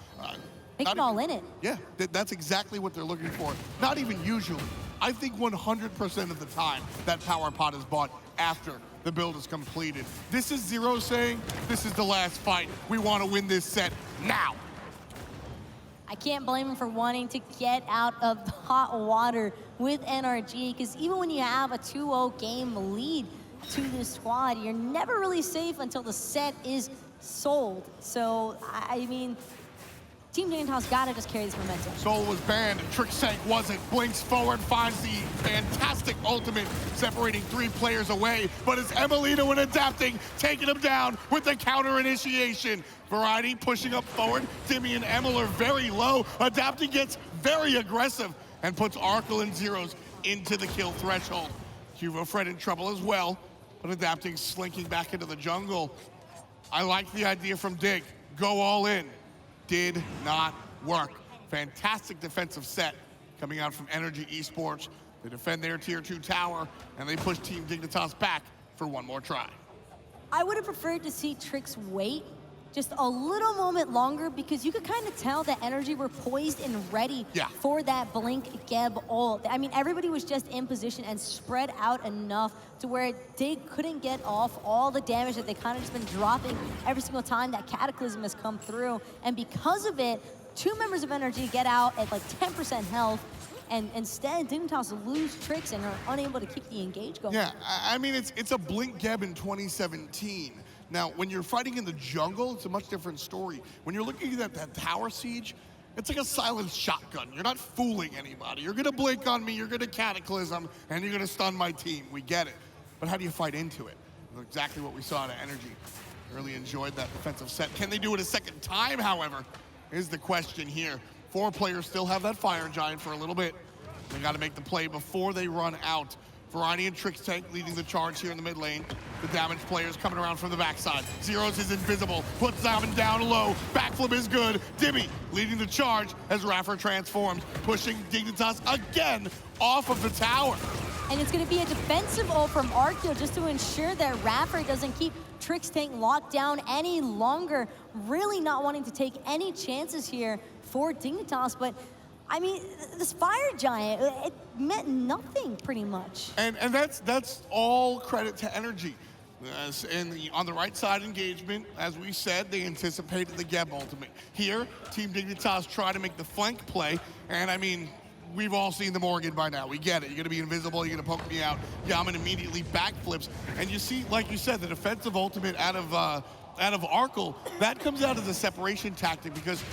They can all in it. Yeah, that's exactly what they're looking for. Not even usually. I think 100% of the time that power pot is bought after the build is completed. This is Zyhrhoes saying, this is the last fight. We want to win this set now. I can't blame him for wanting to get out of the hot water with NRG, because even when you have a 2-0 game lead to this squad, you're never really safe until the set is sold. So, I mean, Team Dignitas gotta just carry this momentum. Soul was banned, Trixtank wasn't. Blinks forward, finds the fantastic ultimate, separating 3 players away, but it's emilitoo and Adapting, taking him down with the counter initiation. Variety pushing up forward, Dimi and Emil are very low. Adapting gets very aggressive and puts Arkkyl and Zyhrhoes into the kill threshold. Qvofred in trouble as well, but Adapting slinking back into the jungle. I like the idea from Dig, go all in. Did not work. Fantastic defensive set coming out from NRG Esports. They defend their tier 2 tower, and they push Team Dignitas back for one more try. I would have preferred to see Trix wait just a little moment longer, because you could kind of tell that NRG were poised and ready for that Blink Geb ult. I mean, everybody was just in position and spread out enough to where Dig couldn't get off all the damage that they kind of just been dropping every single time that Cataclysm has come through. And because of it, 2 members of NRG get out at like 10% health, and instead Dignitas lose Trix and are unable to keep the engage going. Yeah, I mean, it's a Blink Geb in 2017. Now, when you're fighting in the jungle, it's a much different story. When you're looking at that tower siege, it's like a silenced shotgun. You're not fooling anybody. You're gonna blink on me, you're gonna Cataclysm, and you're gonna stun my team. We get it. But how do you fight into it? Exactly what we saw at NRG. Really enjoyed that defensive set. Can they do it a second time, however, is the question here. 4 players still have that Fire Giant for a little bit. They gotta make the play before they run out Variety and Trixtank leading the charge here in the mid lane. The damage players coming around from the backside. Zyhrhoes is invisible, puts Yammyn down low. Backflip is good. Dimi leading the charge as iRaffer transforms, pushing Dignitas again off of the tower. And it's going to be a defensive ult from Arkkyl just to ensure that iRaffer doesn't keep Trixtank locked down any longer. Really not wanting to take any chances here for Dignitas, but I mean, this Fire Giant, it meant nothing pretty much. And that's all credit to NRG. On the right side engagement, as we said, they anticipated the Geb ultimate. Here, Team Dignitas try to make the flank play, and I mean, we've all seen the Morrigan by now. We get it. You're gonna be invisible, you're gonna poke me out. Yammyn immediately backflips. And you see, like you said, the defensive ultimate out of Arkkyl, that comes out as a separation tactic because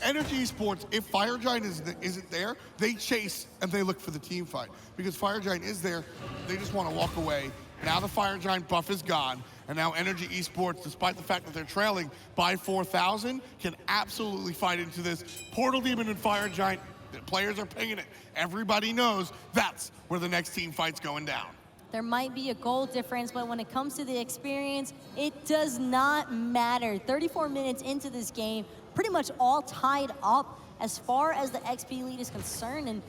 NRG Esports, if Fire Giant isn't there, they chase and they look for the team fight. Because Fire Giant is there, they just want to walk away. Now the Fire Giant buff is gone, and now NRG Esports, despite the fact that they're trailing by 4,000, can absolutely fight into this. Portal Demon and Fire Giant, the players are pinging it. Everybody knows that's where the next team fight's going down. There might be a goal difference, but when it comes to the experience, it does not matter. 34 minutes into this game, pretty much all tied up as far as the XP lead is concerned, and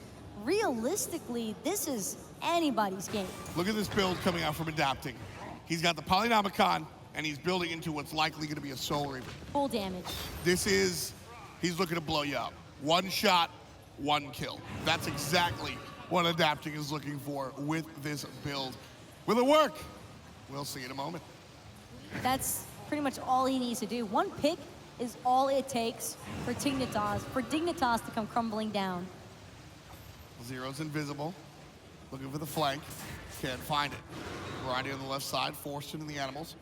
realistically, this is anybody's game. Look at this build coming out from Adapting. He's got the Polynomicon, and he's building into what's likely going to be a Soul Reaver. Full damage. He's looking to blow you up. One shot, one kill. That's exactly what Adapting is looking for with this build. Will it work? We'll see in a moment. That's pretty much all he needs to do. One pick is all it takes for Dignitas to come crumbling down. Zyhrhoes invisible, looking for the flank, can't find it. Variety on the left side, forced into the animals.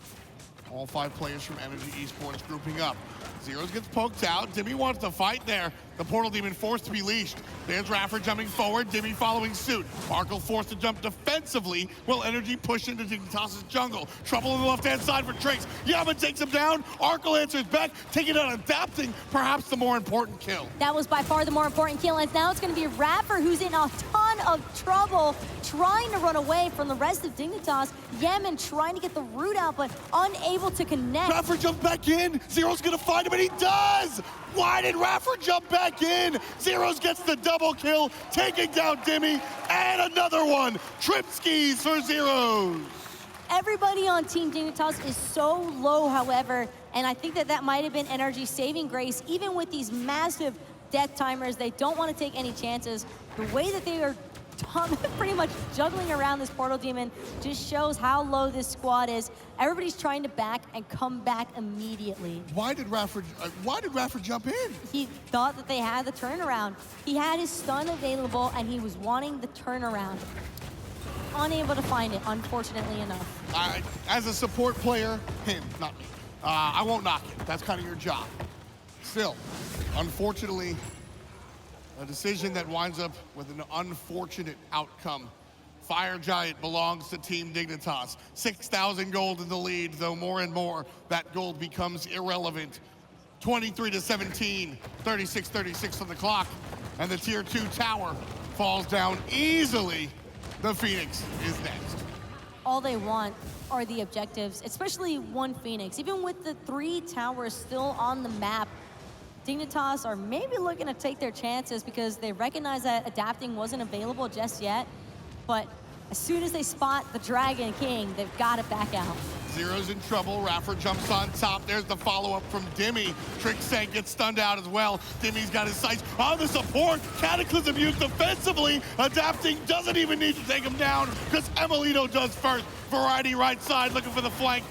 All 5 players from NRG Esports grouping up. Zyhrhoes gets poked out. Dimi wants to fight there. The Portal Demon forced to be leashed. There's iRaffer jumping forward, Dimi following suit. Arkkyl forced to jump defensively while NRG pushed into Dignitas' jungle. Trouble on the left-hand side for Trix. Yammyn takes him down. Arkkyl answers back, taking out Adapting, perhaps the more important kill. That was by far the more important kill, and now it's going to be iRaffer who's in a ton of trouble trying to run away from the rest of Dignitas. Yammyn trying to get the root out, but unable to connect. iRaffer jumps back in. Zyhrhoes going to find him, and he does! Why did iRaffer jump back in? Zyhrhoes gets the double kill, taking down Dimi, and another one. Trip skis for Zyhrhoes. Everybody on Team Dignitas is so low, however, and I think that might have been NRG's saving grace. Even with these massive death timers, they don't want to take any chances. The way that they are pretty much juggling around this Portal Demon just shows how low this squad is. Everybody's trying to back and come back immediately. Why did iRaffer jump in? He thought that they had the turnaround. He had his stun available and he was wanting the turnaround. Unable to find it, unfortunately enough. As a support player, him, not me. I won't knock it. That's kind of your job. Still, unfortunately, a decision that winds up with an unfortunate outcome. Fire Giant belongs to Team Dignitas. 6,000 gold in the lead, though more and more that gold becomes irrelevant. 23-17, 36-36 on the clock, and the Tier 2 tower falls down easily. The Phoenix is next. All they want are the objectives, especially one Phoenix. Even with the 3 towers still on the map, Dignitas are maybe looking to take their chances because they recognize that Adapting wasn't available just yet. But as soon as they spot the Dragon King, they've got to back out. Zyhrhoes in trouble. iRaffer jumps on top. There's the follow-up from Dimi. Trixtank gets stunned out as well. Dimi's got his sights on the support. Cataclysm used defensively. Adapting doesn't even need to take him down because emilitoo does first. Variety right side looking for the flank.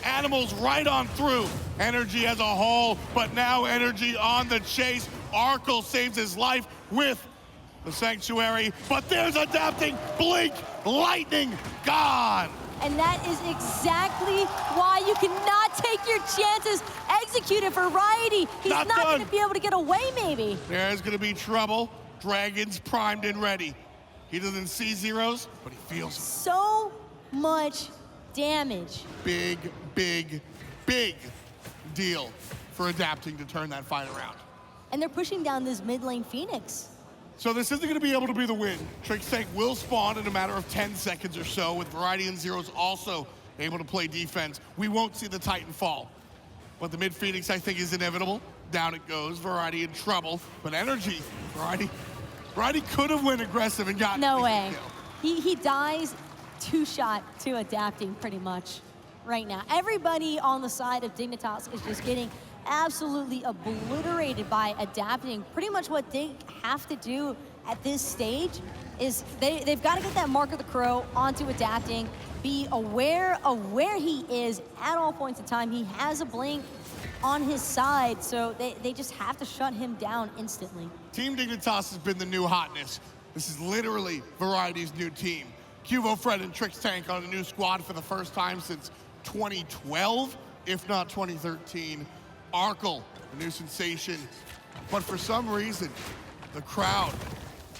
Animals right on through. NRG as a whole, but now NRG on the chase. Arkkyl saves his life with the Sanctuary, but there's Adapting. Blink, lightning, gone. And that is exactly why you cannot take your chances. Execute it, Variety. He's not going to be able to get away, maybe. There's going to be trouble. Dragons primed and ready. He doesn't see Zyhrhoes, but he feels them. So much damage. Big, big, big deal for Adapting to turn that fight around. And they're pushing down this mid lane Phoenix. So this isn't going to be able to be the win. Trixtank will spawn in a matter of 10 seconds or so, with Variety and Zyhrhoes also able to play defense. We won't see the Titan fall. But the mid Phoenix, I think, is inevitable. Down it goes. Variety in trouble. But NRG, Variety could have went aggressive and gotten No the way. kill. He dies two-shot to adapting pretty much right now. Everybody on the side of Dignitas is just getting absolutely obliterated by adapting. Pretty much what Dig have to do at this stage is they've got to get that Mark of the Crow onto adapting, be aware of where he is at all points in time. He has a blink on his side, so they just have to shut him down instantly. Team Dignitas has been the new hotness. This is literally Variety's new team. Qvofred and Trixtank on a new squad for the first time since 2012, if not 2013. Arkkyl, a new sensation. But for some reason, the crowd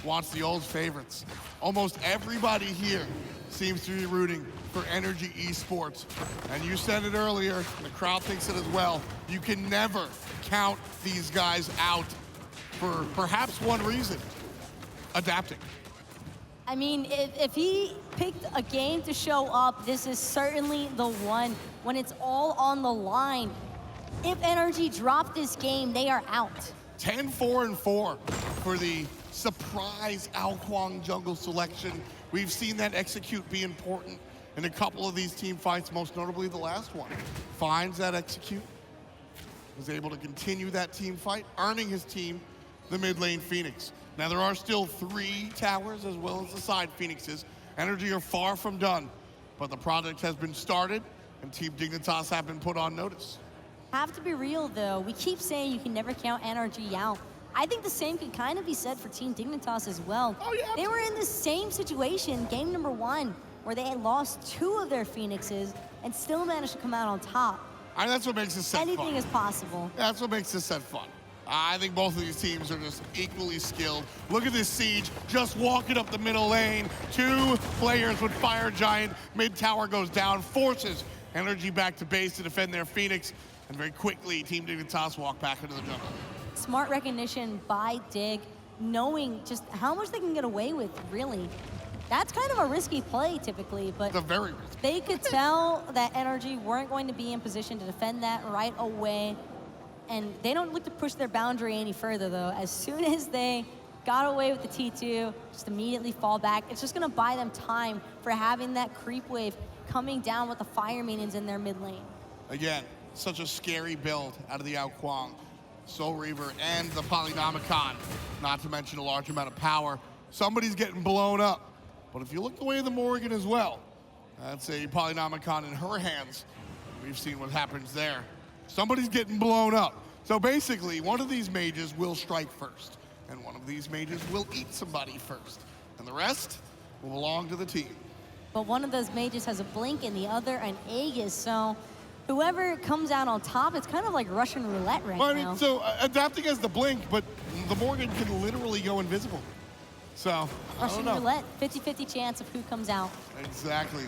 wants the old favorites. Almost everybody here seems to be rooting for NRG Esports. And you said it earlier, and the crowd thinks it as well. You can never count these guys out for perhaps one reason: adapting. I mean, if he picked a game to show up, this is certainly the one when it's all on the line. If NRG drop this game, they are out. 10-4-4 for the surprise Kuang jungle selection. We've seen that execute be important in a couple of these team fights, most notably the last one. Finds that execute, was able to continue that team fight, earning his team the mid lane Phoenix. Now there are still 3 towers as well as the side Phoenixes. NRG are far from done, but the project has been started and Team Dignitas have been put on notice. Have to be real though. We keep saying you can never count NRG out. I think the same could kind of be said for Team Dignitas as well. Oh, yeah. They were in the same situation, game number 1, where they had lost 2 of their Phoenixes and still managed to come out on top. I mean, that's what makes this set fun. Anything is possible. That's what makes this set fun. I think both of these teams are just equally skilled. Look at this siege, just walking up the middle lane. 2 players with Fire Giant. Mid tower goes down, forces NRG back to base to defend their Phoenix. And very quickly, Team Dignitas walk back into the jungle. Smart recognition by Dig, knowing just how much they can get away with, really. That's kind of a risky play, typically, but It's a very risky. they could tell that NRG weren't going to be in position to defend that right away. And they don't look to push their boundary any further, though. As soon as they got away with the T2, just immediately fall back. It's just going to buy them time for having that creep wave coming down with the fire minions in their mid lane. Again, such a scary build out of the Kuang. Soul Reaver and the Polynomicon, not to mention a large amount of power. Somebody's getting blown up. But if you look the way of the Morrigan as well, that's a Polynomicon in her hands. We've seen what happens there. Somebody's getting blown up. So basically, one of these mages will strike first, and one of these mages will eat somebody first. And the rest will belong to the team. But one of those mages has a blink and the other an Aegis, so whoever comes out on top, it's kind of like Russian roulette right Well, I now. mean, so adapting as the blink, but the Morrigan can literally go invisible. So, I don't Russian know. roulette, 50-50 chance of who comes out. Exactly.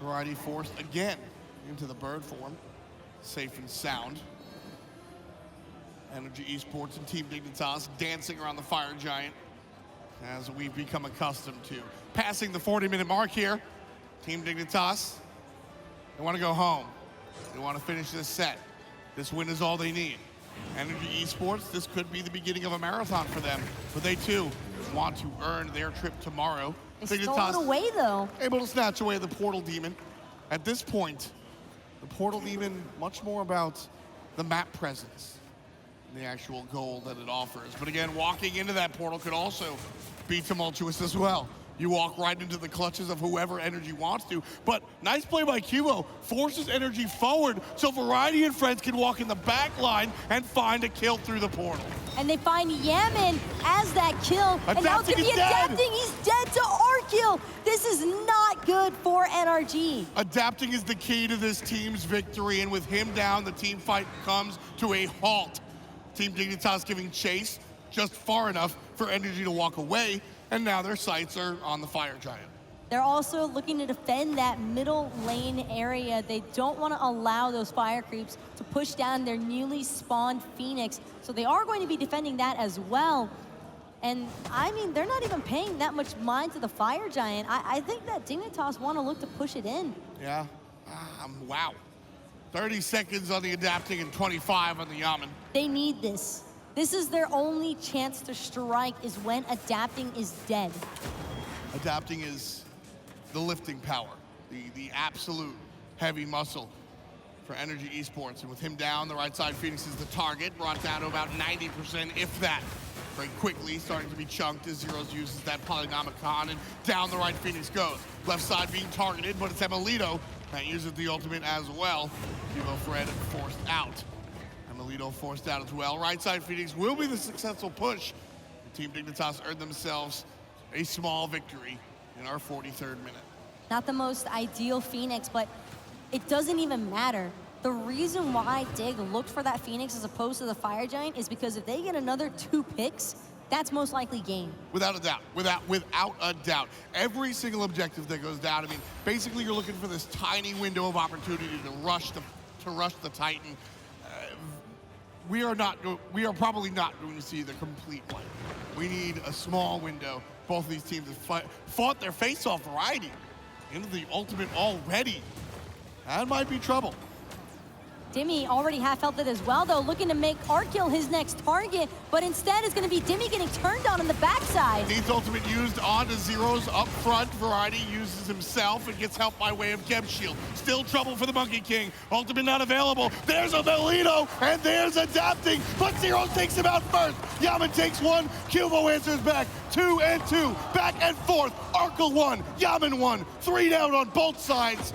Variety forced again into the bird form. Safe and sound. NRG Esports and Team Dignitas dancing around the Fire Giant as we've become accustomed to. Passing the 40-minute mark here. Team Dignitas, they want to go home. They want to finish this set. This win is all they need. NRG Esports, this could be the beginning of a marathon for them, but they too want to earn their trip tomorrow. They stole it away, though. Able to snatch away the Portal Demon. At this point, the Portal Demon, much more about the map presence and the actual goal that it offers. But again, walking into that portal could also be tumultuous as well. You walk right into the clutches of whoever NRG wants to. But nice play by Qvo, forces NRG forward so Variety and friends can walk in the back line and find a kill through the portal. And they find Yammyn as that kill. And now it's going to be adapting. He's dead to Arkkyl. This is not good for NRG. Adapting is the key to this team's victory, and with him down, the team fight comes to a halt. Team Dignitas giving chase just far enough for NRG to walk away, and now their sights are on the Fire Giant. They're also looking to defend that middle lane area. They don't want to allow those fire creeps to push down their newly spawned Phoenix. So they are going to be defending that as well. And I mean, they're not even paying that much mind to the Fire Giant. I think that Dignitas want to look to push it in. Yeah, wow. 30 seconds on the adapting and 25 on the Yammyn. They need this. This is their only chance to strike, is when adapting is dead. Adapting is the lifting power, the absolute heavy muscle for NRG Esports. And with him down, the right side Phoenix is the target, brought down to about 90%, if that. Very quickly, starting to be chunked as Zyhrhoes uses that Polynomicon, and down the right Phoenix goes. Left side being targeted, but it's emilitoo that uses the ultimate as well. Qvofred forced out. emilitoo forced out as well. Right side Phoenix will be the successful push. Team Dignitas earned themselves a small victory in our 43rd minute. Not the most ideal Phoenix, but it doesn't even matter. The reason why Dig looked for that Phoenix as opposed to the Fire Giant is because if they get another 2 picks, that's most likely game. Without a doubt, without a doubt. Every single objective that goes down, I mean, basically you're looking for this tiny window of opportunity to rush the Titan. We are probably not going to see the complete one. We need a small window. Both of these teams have fought their face-off variety into the ultimate already. That might be trouble. Dimi already half felt it as well, though, looking to make Arkkyl his next target, but instead it's going to be Dimi getting turned on the backside. Neith's ultimate used onto Zyhrhoes up front. Variety uses himself and gets help by way of Gem Shield. Still trouble for the Monkey King. Ultimate not available. There's a emilitoo, and there's adapting, but Zyhrhoes takes him out first. Yammyn takes one. Qvo answers back. 2 and 2. Back and forth. Arkkyl 1. Yammyn 1. 3 down on both sides.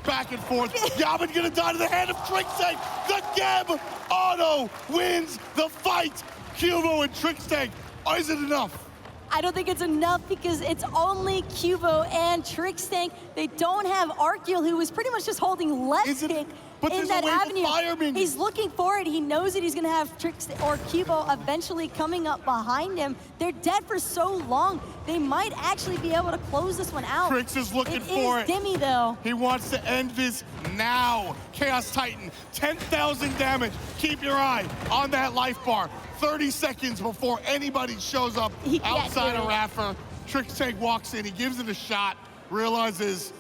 Back and forth. Yammyn gonna die to the hand of Trixtank. The Gem auto wins the fight. Qvo and Trixtank. Is it enough? I don't think it's enough because it's only Qvo and Trixtank. They don't have Arkkyl, who was pretty much just holding left kick in that avenue. He's looking for it. He knows that he's going to have Trixtank or Qvo eventually coming up behind him. They're dead for so long. They might actually be able to close this one out. Trix is looking for it. It is Dimi, though. He wants to end this now. Chaos Titan, 10,000 damage. Keep your eye on that life bar. 30 seconds before anybody shows up outside of iRaffer. Trixtank walks in, he gives it a shot, realizes,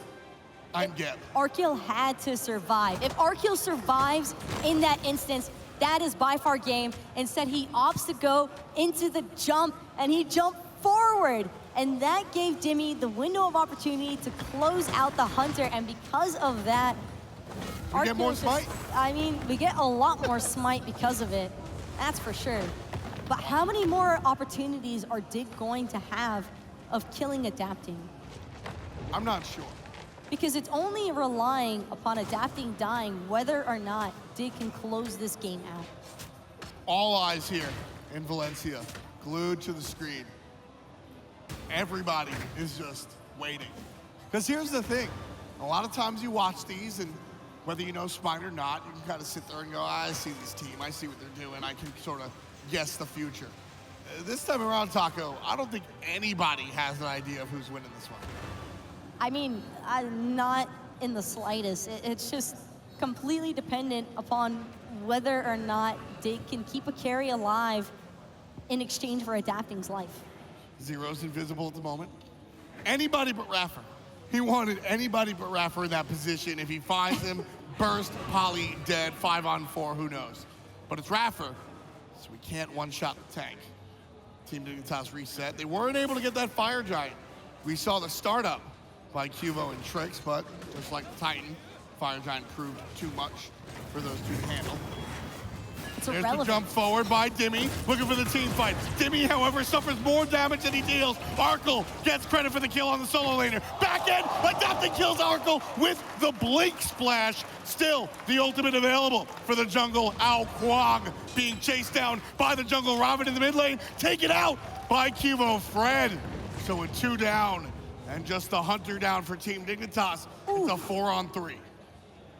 I'm dead. Arkkyl had to survive. If Arkkyl survives in that instance, that is by far game. Instead, he opts to go into the jump, and he jumped forward. And that gave Dimi the window of opportunity to close out the Hunter, and because of that, we get more Smite? I mean, we get a lot more Smite because of it. That's for sure. But how many more opportunities are Dig going to have of killing adapting? I'm not sure. Because it's only relying upon adapting dying whether or not Dig can close this game out. All eyes here in Valencia, glued to the screen. Everybody is just waiting. Because here's the thing. A lot of times you watch these, and whether you know Smite or not, you can kind of sit there and go, I see this team, I see what they're doing, I can sort of guess the future. This time around, Taco, I don't think anybody has an idea of who's winning this one. I mean, not in the slightest. It's just completely dependent upon whether or not Dig can keep a carry alive in exchange for adapting's life. Zyhrhoes invisible at the moment. Anybody but iRaffer. He wanted anybody but iRaffer in that position. If he finds him, burst, poly, dead, 5-on-4, who knows. But it's iRaffer, so we can't one-shot the tank. Team Dignitas reset. They weren't able to get that Fire Giant. We saw the startup by Qvo and Trix, but just like the Titan, Fire Giant proved too much for those two to handle. There's the jump forward by Dimi, looking for the team fight. Dimi, however, suffers more damage than he deals. Arkkyl gets credit for the kill on the solo laner. Back end, adapting kills Arkkyl with the blink splash. Still, the ultimate available for the jungle. Kuang being chased down by the jungle. Ravana in the mid lane, taken out by Qvofred. So with 2 down, and just the Hunter down for Team Dignitas. It's a 4-on-3.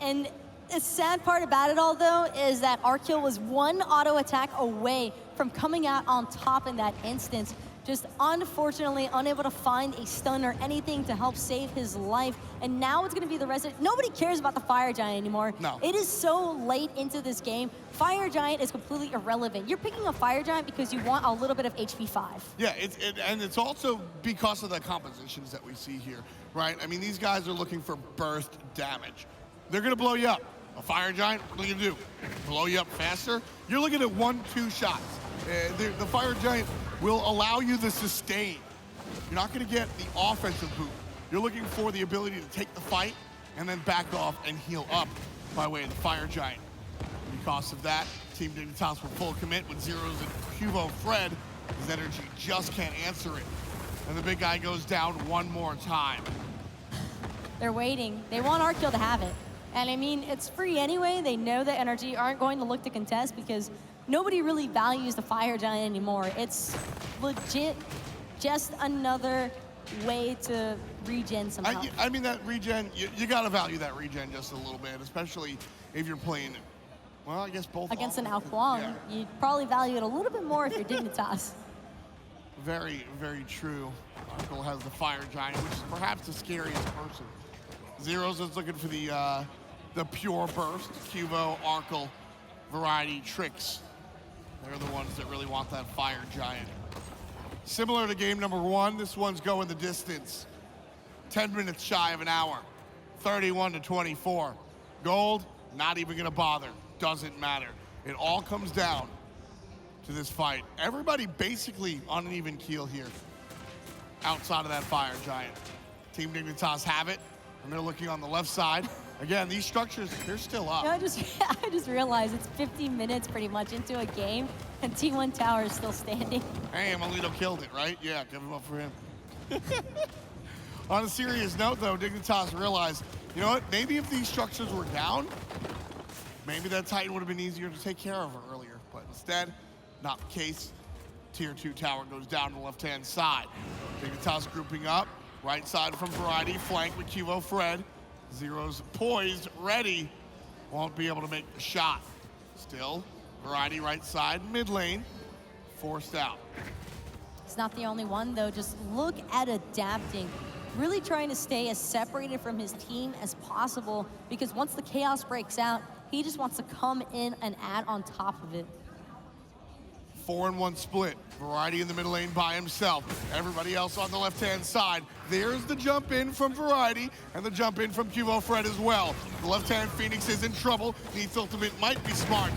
And the sad part about it all, though, is that Arkkyl was 1 auto attack away from coming out on top in that instance. just unfortunately unable to find a stun or anything to help save his life. And now it's gonna be the resident. Nobody cares about the Fire Giant anymore. No. It is so late into this game. Fire Giant is completely irrelevant. You're picking a Fire Giant because you want a little bit of HP 5. Yeah, and it's also because of the compositions that we see here, right? I mean, these guys are looking for burst damage. They're gonna blow you up. A Fire Giant, what are you gonna do? Blow you up faster? You're looking at 1-2 shots. The Fire Giant will allow you the sustain. You're not gonna get the offensive boot. You're looking for the ability to take the fight and then back off and heal up by way of the Fire Giant. Because of that, Team Dignitas will full commit with Zyhrhoes and Qvofred. His energy just can't answer it. And the big guy goes down one more time. They're waiting. They want Arkkyl to have it. And I mean, it's free anyway. They know that NRG aren't going to look to contest because nobody really values the Fire Giant anymore. It's legit just another way to regen some health. I mean, that regen, you gotta value that regen just a little bit, especially if you're playing, well, I guess both. Against an Kuang, yeah. You'd probably value it a little bit more if you're Dignitas. Very, very true. Arkkyl has the Fire Giant, which is perhaps the scariest person. Zyhrhoes is looking for the pure burst. Qvo, Arkkyl, Variety, Trix. They're the ones that really want that Fire Giant. Similar to game number 1, this one's going the distance. 10 minutes shy of an hour. 31-24. Gold, not even gonna bother. Doesn't matter. It all comes down to this fight. Everybody basically on an even keel here. Outside of that Fire Giant. Team Dignitas have it, and they're looking on the left side. Again, these structures, they're still up. You know, I just realized it's 50 minutes pretty much into a game, and T1 Tower is still standing. Hey, emilitoo killed it, right? Yeah, give him up for him. On a serious note, though, Dignitas realized, you know what? Maybe if these structures were down, maybe that Titan would have been easier to take care of earlier. But instead, not the case. Tier 2 tower goes down to the left-hand side. Dignitas grouping up. Right side from Variety, flank with Qvofred. Zyhrhoes poised, ready. Won't be able to make the shot. Still, Variety right side, mid lane, forced out. It's not the only one, though. Just look at adapting. Really trying to stay as separated from his team as possible, because once the chaos breaks out, he just wants to come in and add on top of it. 4-1 split. Variety in the middle lane by himself. Everybody else on the left-hand side. There's the jump in from Variety and the jump in from Qvofred as well. The left-hand Phoenix is in trouble. Neith's ultimate might be smart.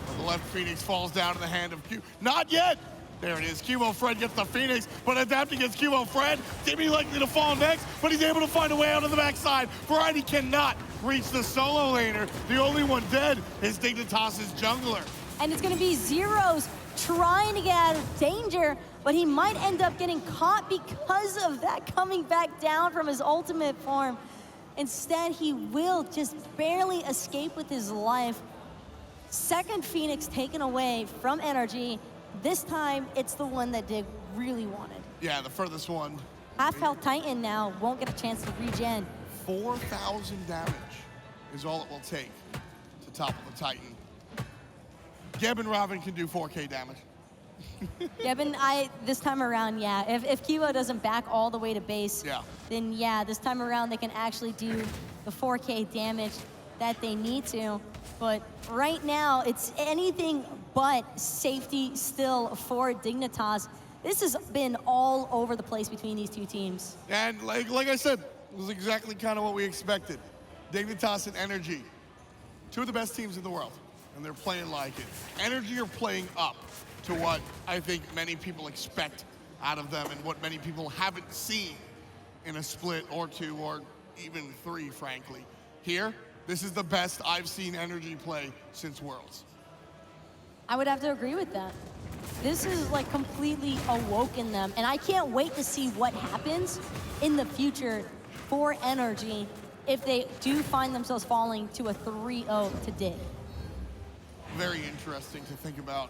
But the left Phoenix falls down in the hand of Q. Not yet! There it is. Qvofred gets the Phoenix, but adapting against Qvofred. Dimi likely to fall next, but he's able to find a way out on the backside. Variety cannot reach the solo laner. The only one dead is Dignitas' jungler. And it's gonna be Zyhrhoes trying to get out of danger, but he might end up getting caught because of that coming back down from his ultimate form. Instead, he will just barely escape with his life. Second Phoenix taken away from NRG. This time, it's the one that Dig really wanted. Yeah, the furthest one. Half health Titan now won't get a chance to regen. 4,000 damage is all it will take to topple the Titan. Geb and Ravana can do 4K damage. Yammyn, this time around, yeah. If Qvo doesn't back all the way to base, yeah, then yeah, this time around they can actually do the 4K damage that they need to. But right now, it's anything but safety still for Dignitas. This has been all over the place between these two teams. And like I said, it was exactly kind of what we expected. Dignitas and NRG, two of the best teams in the world, and they're playing like it. NRG are playing up to what I think many people expect out of them and what many people haven't seen in a split or two or even three, frankly. Here, this is the best I've seen NRG play since Worlds. I would have to agree with that. This is like completely awoken them, and I can't wait to see what happens in the future for NRG if they do find themselves falling to a 3-0 to Dig. Very interesting to think about.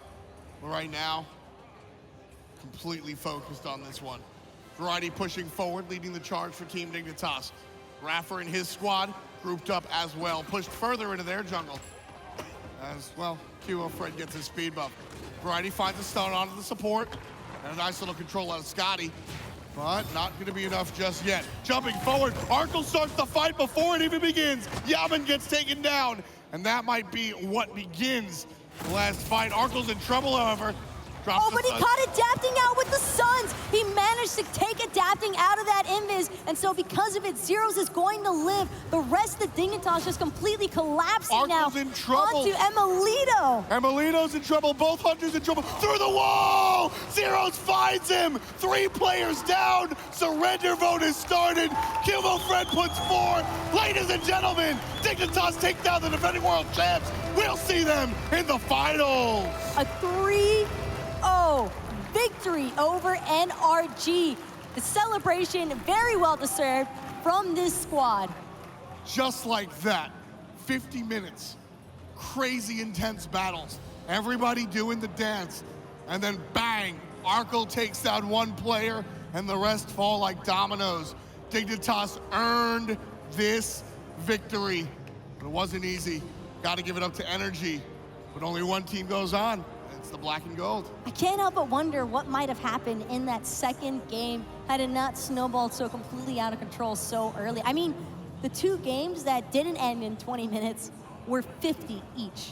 But right now, completely focused on this one. Variety pushing forward, leading the charge for Team Dignitas. iRaffer and his squad grouped up as well, pushed further into their jungle. As well, Qvofred gets his speed buff. Variety finds a stun onto the support. And a nice little control out of Skadi, but not going to be enough just yet. Jumping forward, Arkkyl starts the fight before it even begins. Yammyn gets taken down, and that might be what begins the last fight. Arkyl's in trouble, however. Oh, but he caught Adapting out with the Suns. He managed to take Adapting out of that invis, and so because of it, Zyhrhoes is going to live. The rest of Dignitas just completely collapsing now. Arkyl's in trouble. Onto emilitoo. Emilitoo's in trouble. Both Hunters in trouble. Through the wall! Zyhrhoes finds him. 3 players down. Surrender vote is started. Qvofred puts 4. Ladies and gentlemen, Dignitas take down the defending world champs. We'll see them in the finals. A 3-0 victory over NRG. The celebration very well deserved from this squad. Just like that, 50 minutes, crazy intense battles, everybody doing the dance, and then bang, Arkkyl takes down 1 player and the rest fall like dominoes. Dignitas earned this victory, but it wasn't easy. Got to give it up to NRG, but only 1 team goes on. It's the black and gold. I can't help but wonder what might have happened in that second game had it not snowballed so completely out of control so early. I mean, the 2 games that didn't end in 20 minutes were 50 each.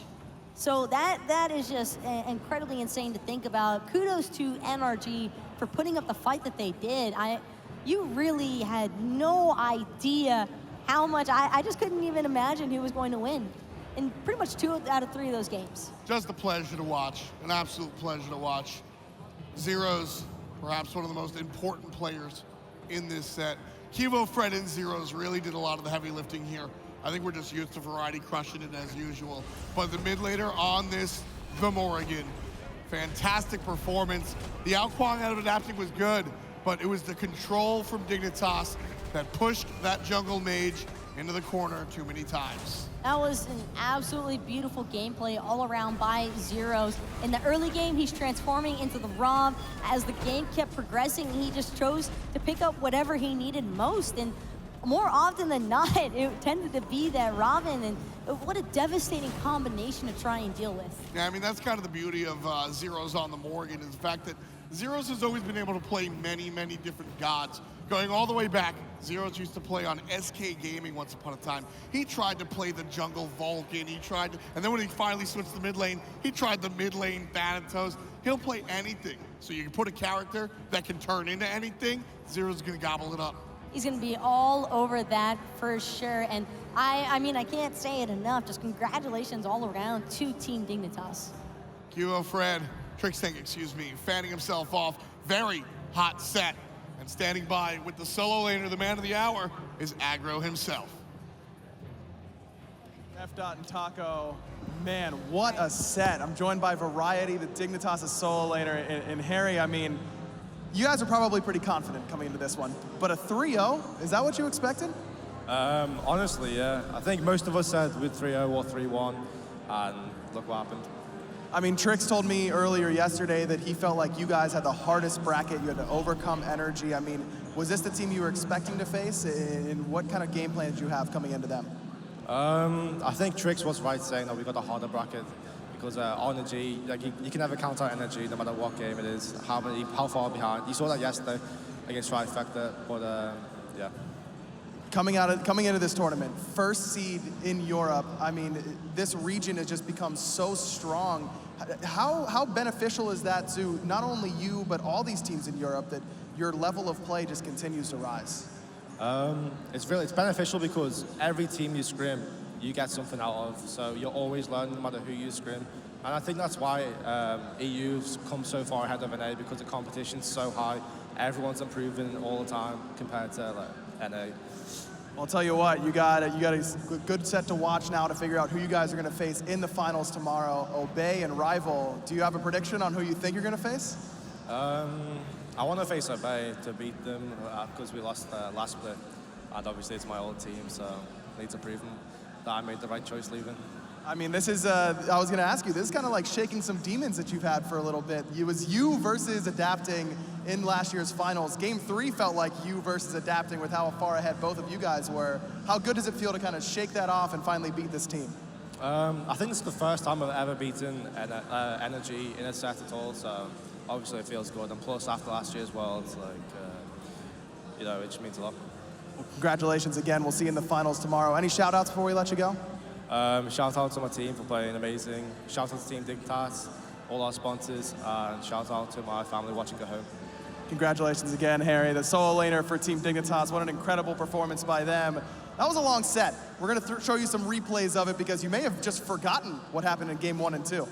So that is just incredibly insane to think about. Kudos to NRG for putting up the fight that they did. You really had no idea how much. I just couldn't even imagine who was going to win in pretty much 2 out of 3 of those games. Just a pleasure to watch, an absolute pleasure to watch. Zyhrhoes, perhaps one of the most important players in this set. Qvofred and Zyhrhoes really did a lot of the heavy lifting here. I think we're just used to Variety crushing it as usual. But the mid laner on this, the Morrigan, fantastic performance. The Quang out of Adapting was good, but it was the control from Dignitas that pushed that jungle mage into the corner too many times. That was an absolutely beautiful gameplay all around by Zyhrhoes. In the early game, he's transforming into the Rom. As the game kept progressing, he just chose to pick up whatever he needed most. And more often than not, it tended to be that Ravana. And what a devastating combination to try and deal with. Yeah, I mean, that's kind of the beauty of Zyhrhoes on the Morrigan, is the fact that Zyhrhoes has always been able to play many, many different gods. Going all the way back, Zyhrhoes used to play on SK Gaming once upon a time. He tried to play the jungle Vulcan, and then when he finally switched to the mid lane, he tried the mid lane Thanatos. He'll play anything. So you can put a character that can turn into anything, Zyhrhoes is gonna gobble it up. He's gonna be all over that for sure. And I mean, I can't say it enough, just congratulations all around to Team Dignitas. Qvofred, Trixtank, excuse me, fanning himself off. Very hot set. And standing by with the solo laner, the man of the hour, is Aggro himself. F. and Taco, man, what a set. I'm joined by Variety, the Dignitas' solo laner, and Harry, I mean, you guys are probably pretty confident coming into this one, but a 3-0, is that what you expected? Honestly, yeah. I think most of us said with 3-0 or 3-1, and look what happened. I mean, Trix told me earlier yesterday that he felt like you guys had the hardest bracket. You had to overcome NRG. I mean, was this the team you were expecting to face? And what kind of game plan did you have coming into them? I think Trix was right saying that we got a harder bracket because NRG, like you can never count out NRG no matter what game it is, how far behind. You saw that yesterday against Trifecta, but yeah. Coming into this tournament, first seed in Europe, I mean, this region has just become so strong. How beneficial is that to not only you, but all these teams in Europe, that your level of play just continues to rise? It's beneficial because every team you scrim, you get something out of. So you're always learning no matter who you scrim. And I think that's why EU's come so far ahead of NA, because the competition's so high. Everyone's improving all the time compared to like, NA. I'll tell you what, you got a good set to watch now to figure out who you guys are going to face in the finals tomorrow. Obey and Rival. Do you have a prediction on who you think you're going to face? I want to face Obey to beat them because we lost last split, and obviously it's my old team, so I need to prove them that I made the right choice leaving. I mean, this is, I was going to ask you, this is kind of like shaking some demons that you've had for a little bit. It was you versus Adapting in last year's finals. Game 3 felt like you versus Adapting with how far ahead both of you guys were. How good does it feel to kind of shake that off and finally beat this team? I think this is the first time I've ever beaten NRG in a set at all, so obviously it feels good. And plus, after last year as well, it's like, you know, it just means a lot. Well, congratulations again. We'll see you in the finals tomorrow. Any shout outs before we let you go? Shout out to my team for playing amazing. Shout out to Team Dignitas, all our sponsors, and shout out to my family watching at home. Congratulations again, Harry, the solo laner for Team Dignitas. What an incredible performance by them. That was a long set. We're going to show you some replays of it because you may have just forgotten what happened in game 1 and 2.